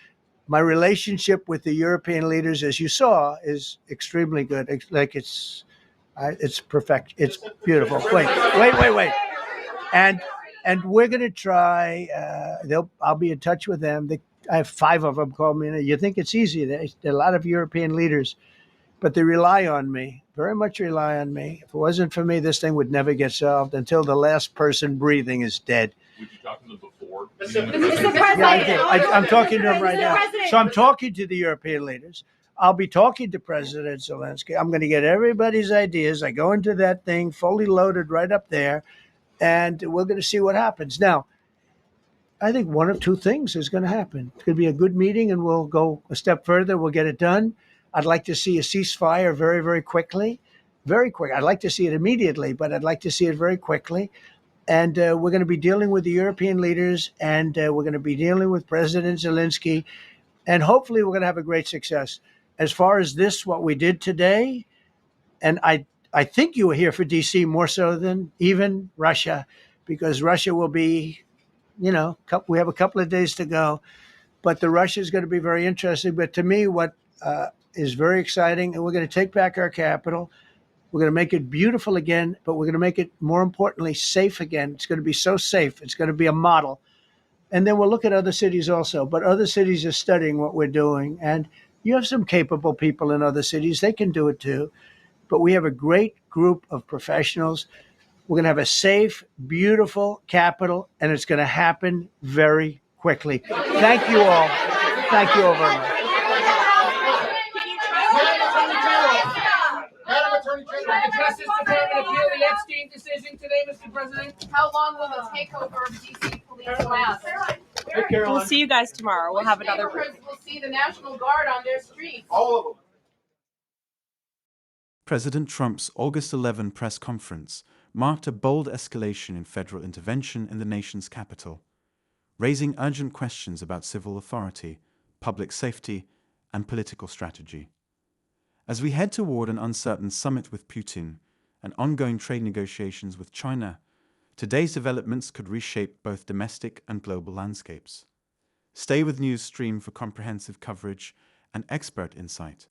My relationship with the European leaders, as you saw, is extremely good. It's perfect. It's beautiful. Wait. And we're going to try. I'll be in touch with them. I have 5 of them call me. You think it's easy? There are a lot of European leaders, but they rely on me. Very much rely on me. If it wasn't for me, this thing would never get solved until the last person breathing is dead. Would you talk to them before? Mr. President. Yeah, I did. I'm talking to them right now. So I'm talking to the European leaders. I'll be talking to President Zelensky. I'm going to get everybody's ideas. I go into that thing fully loaded right up there, and we're going to see what happens. Now, I think one of 2 things is going to happen. It's going to be a good meeting, and we'll go a step further. We'll get it done. I'd like to see a ceasefire very, very quickly. Very quick. I'd like to see it immediately, but I'd like to see it very quickly. And we're going to be dealing with the European leaders, and we're going to be dealing with President Zelensky, and hopefully we're going to have a great success. As far as this, what we did today, and I think you were here for D.C. more so than even Russia, because Russia will be, we have a couple of days to go, but the Russia is going to be very interesting. But to me, what is very exciting, and we're going to take back our capital. We're going to make it beautiful again, but we're going to make it, more importantly, safe again. It's going to be so safe. It's going to be a model. And then we'll look at other cities also. But other cities are studying what we're doing. And you have some capable people in other cities. They can do it too. But we have a great group of professionals. We're going to have a safe, beautiful capital, and it's going to happen very quickly. Thank you all. Thank you all very much. The Justice Department appeal the Epstein decision today, Mr. President. How long will the takeover of D.C. police last? We'll see you guys tomorrow. We'll have another briefing. We'll see the National Guard on their streets. All of them. President Trump's August 11 press conference marked a bold escalation in federal intervention in the nation's capital, raising urgent questions about civil authority, public safety, and political strategy. As we head toward an uncertain summit with Putin and ongoing trade negotiations with China, today's developments could reshape both domestic and global landscapes. Stay with NewsXstream for comprehensive coverage and expert insight.